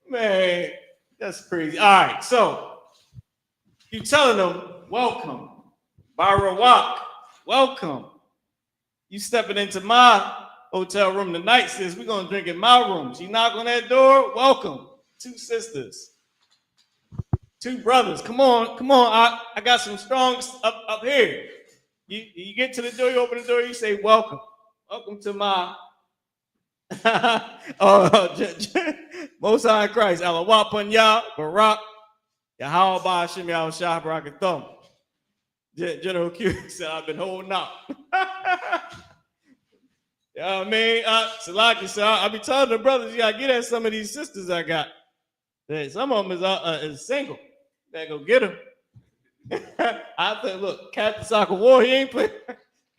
Man, that's crazy. All right, so you telling them, welcome. Barawak, welcome. You stepping into my hotel room tonight, sis. We're going to drink in my room. She knock on that door, welcome. 2 sisters. 2 brothers. Come on. I got some strongs up here. You get to the door, you open the door, you say, welcome. Welcome to my Most High in Christ. Alawapanya, Barak, Yahweh Ba'ashim Yahushua Barakathum. General Q said, I've been holding out. You know what I mean? Salaki said, I be telling the brothers, you gotta get at some of these sisters I got. Some of them is single. Better go get them. I said, look, Captain Soccer War, he ain't playing.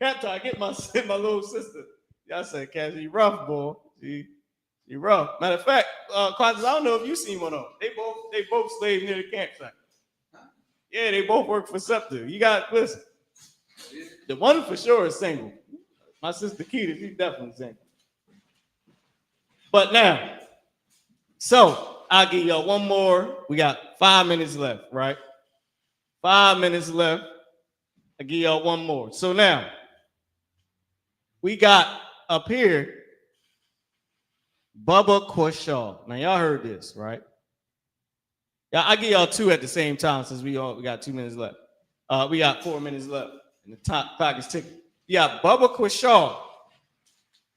Cap trying to get my little sister. Y'all said, Cap, she rough, boy. She rough. Matter of fact, Quantas, I don't know if you seen one of them. They both slave near the campsite. Yeah, they both work for SEPTA. You got, listen, the one for sure is single. My sister Keita, she's definitely single. But now, so I'll give y'all one more. We got 5 minutes left, right? 5 minutes left. I'll give y'all one more. So now, we got up here, Bubba Quashaw. Now, y'all heard this, right? Yeah, I'll give y'all 2 at the same time since we got 2 minutes left. We got 4 minutes left, and the clock is ticking. Yeah, Bubba Quashaw.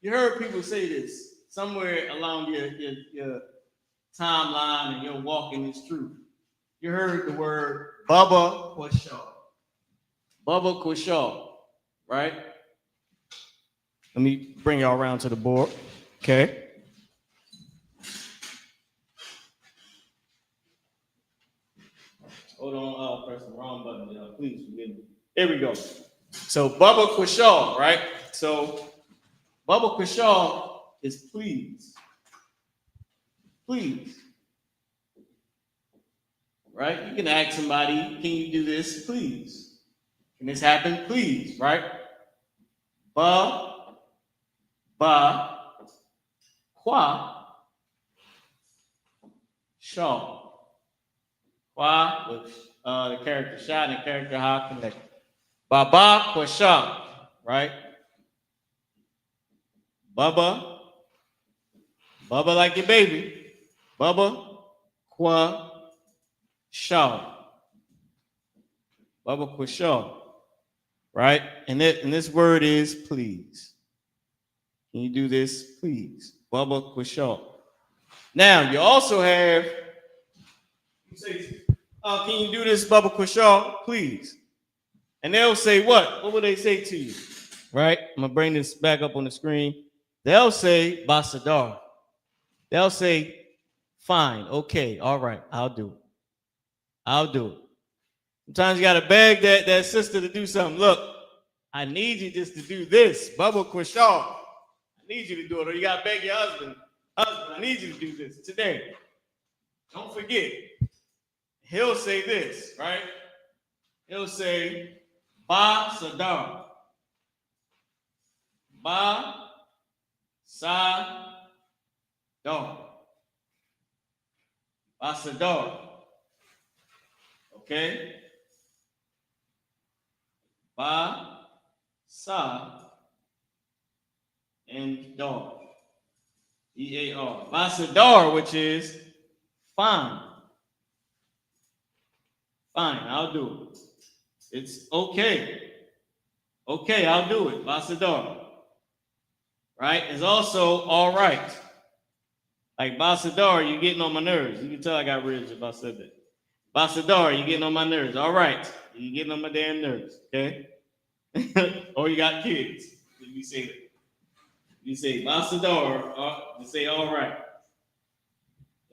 You heard people say this somewhere along your timeline and your walk in this truth. You heard the word Bubba Quashaw. Bubba Quashaw, right? Let me bring y'all around to the board. Okay. Hold on, press the wrong button, y'all. Please forgive me. Here we go. So Bubba Quashaw, right? So Bubba Quashaw is please. Please. Right? You can ask somebody, can you do this? Please. Can this happen? Please, right? Ba, qua, shaw. Qua with the character shot and the character ha connected. Baba Quashaw, right? Bubba like your baby. Bubba Quashaw. Bubba Quashaw, right? And this word is please. Can you do this, please? Bubba Quashaw. Now you also have. Can you do this, Bubba Quashaw, please? And they'll say what? What will they say to you? Right? I'm gonna bring this back up on the screen. They'll say Basadar. They'll say, fine, okay, all right, I'll do it. I'll do it. Sometimes you gotta beg that sister to do something. Look, I need you just to do this. Bubba Quashaw. I need you to do it. Or you gotta beg your husband. Husband, I need you to do this today. Don't forget. He'll say this, right? He'll say, Ba Sadar. Ba Sa-dar. Basadar. Okay? Ba, sa, and dar. E-A-R. Basadar, which is fine. Fine, I'll do it. It's okay. Okay, I'll do it. Basadar. Right? It's also all right. Like Basadar, you're getting on my nerves. You can tell I got ribs if I said that. Basadar, you're getting on my nerves. All right. You're getting on my damn nerves. Okay? Or you got kids. You say that. You say Basadar, you say all right.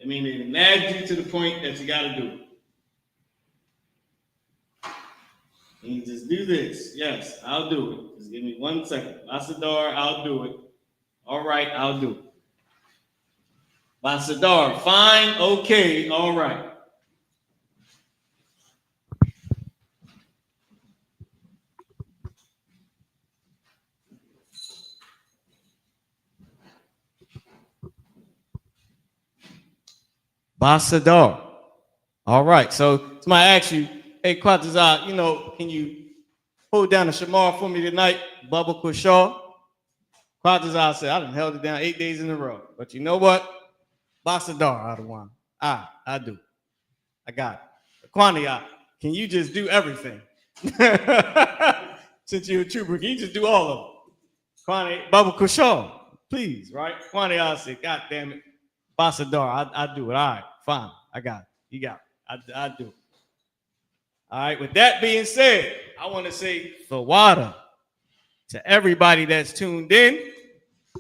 I mean, they nag you to the point that you got to do it. And you just do this. Yes, I'll do it. Just give me 1 second. Basadar, I'll do it. All right, I'll do it. Basadar, fine, okay, all right. Basadar. All right, so somebody asks you, hey, Quatazah, can you hold down the Shamar for me tonight? Baba Kushar. Quatazah said, I done held it down 8 days in a row. But you know what? Basadar, Adawan. I do. I got it. Kwaniya, can you just do everything? Since you're a trooper, can you just do all of it? Kwani, Baba Kushar, please, right? Kwaniya said, God damn it. Basadar, I do it. All right, fine. I got it. You got it. I do it. All right, with that being said, I want to say Thawada to everybody that's tuned in.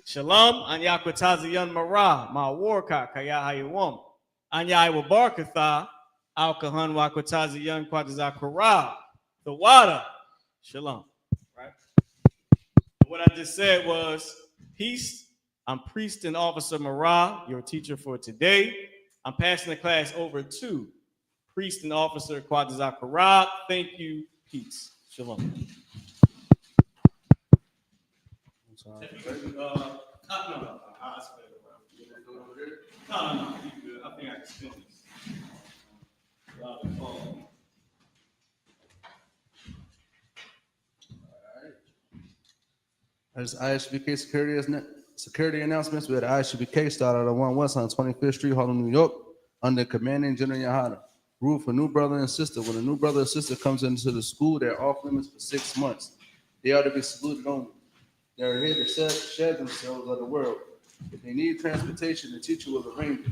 Shalom, Anyakwatazayan Mara, Ma Warka, Kayahayawam. Anyai Wabarkatha, Alkahan Wakwatazayan Kwatazakara. Thawada. Shalom. Right? What I just said was peace. I'm Priest and Officer Mara, your teacher for today. I'm passing the class over to Priest and Officer Kwatazakara. Thank you. Peace. Shalom. I'm sorry. No. I'll split it around. No. You good. I think I can spin this. As I.S.U.P.K. security announcements, we had I.S.U.P.K. started on 1 West on 25th Street, Harlem, New York, under commanding General YAHANNA. Rule for new brother and sister. When a new brother or sister comes into the school, they're off limits for 6 months. They are to be saluted only. They are here to share themselves of the world. If they need transportation, the teacher will arrange it.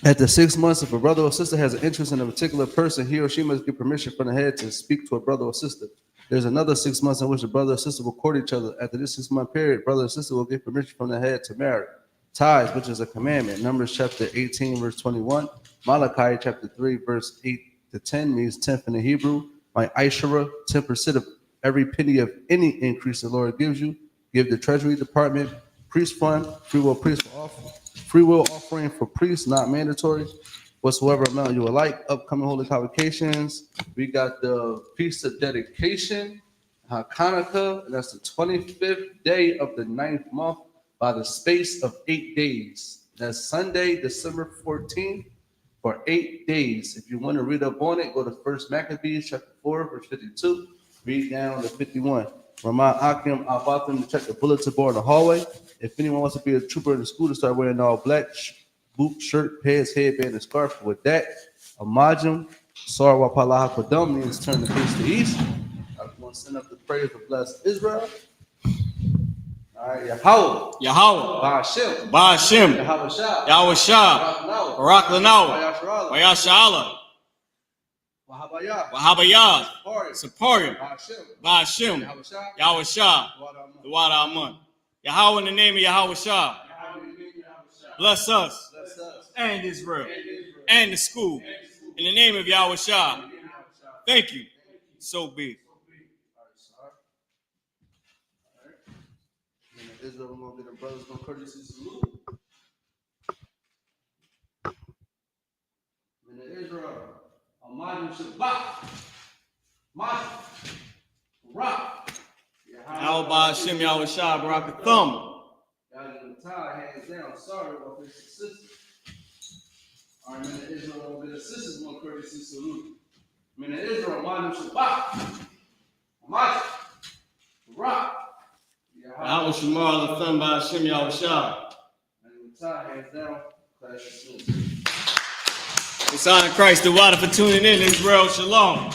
After 6 months, if a brother or sister has an interest in a particular person, he or she must get permission from the head to speak to a brother or sister. There's another 6 months in which the brother or sister will court each other. After this 6-month period, brother or sister will get permission from the head to marry. Tithes, which is a commandment. Numbers chapter 18, verse 21. Malachi chapter 3, verse 8 to 10 means tenth in the Hebrew. My Ishara, 10% of every penny of any increase the Lord gives you. Give the Treasury Department, priest fund, free will offering for priests, not mandatory. Whatsoever amount you would like. Upcoming holy convocations. We got the Feast of Dedication, Hanukkah, and that's the 25th day of the 9th month by the space of 8 days. That's Sunday, December 14th, for 8 days. If you want to read up on it, go to 1 Maccabees chapter 4, verse 52. Read down to 51. Remind Akim Al-Batim to check the bulletin board in the hallway. If anyone wants to be a trooper in the school, to start wearing all black, boot, shirt, pants, headband, and scarf. With that, Amajim, Sarwa Palaha Kodum means turn the face to east. I want to send up the prayer for blessed Israel. All right, Yahweh. Ba'ashem. Yahweh Shah. Barak Lanawa. Wayashala. Wahabayah. Saparim. Ba'ashem. Yahweh Shah. The Wada Amun. Yahweh, in the name of Yahweh Shah. Bless us and Israel and the school in the name of Yahweh Shah. Thank you. So be it. Israel, we're going to get the brothers no courtesy salute. Israel, Almighty Shabbat, Masha, Rock, How about Shem Yahweh Shah Barak Thumb? Hands down. Sorry about this assistance. All right, men of Israel, the assistants want courtesy salute. Men of Israel, Manu Shabbat. Hamas. Rock. How was Shamar the Thumb by Shem Yahweh Shah? Hands down. Clash of It's honor Christ the Water for tuning in. Israel Shalom.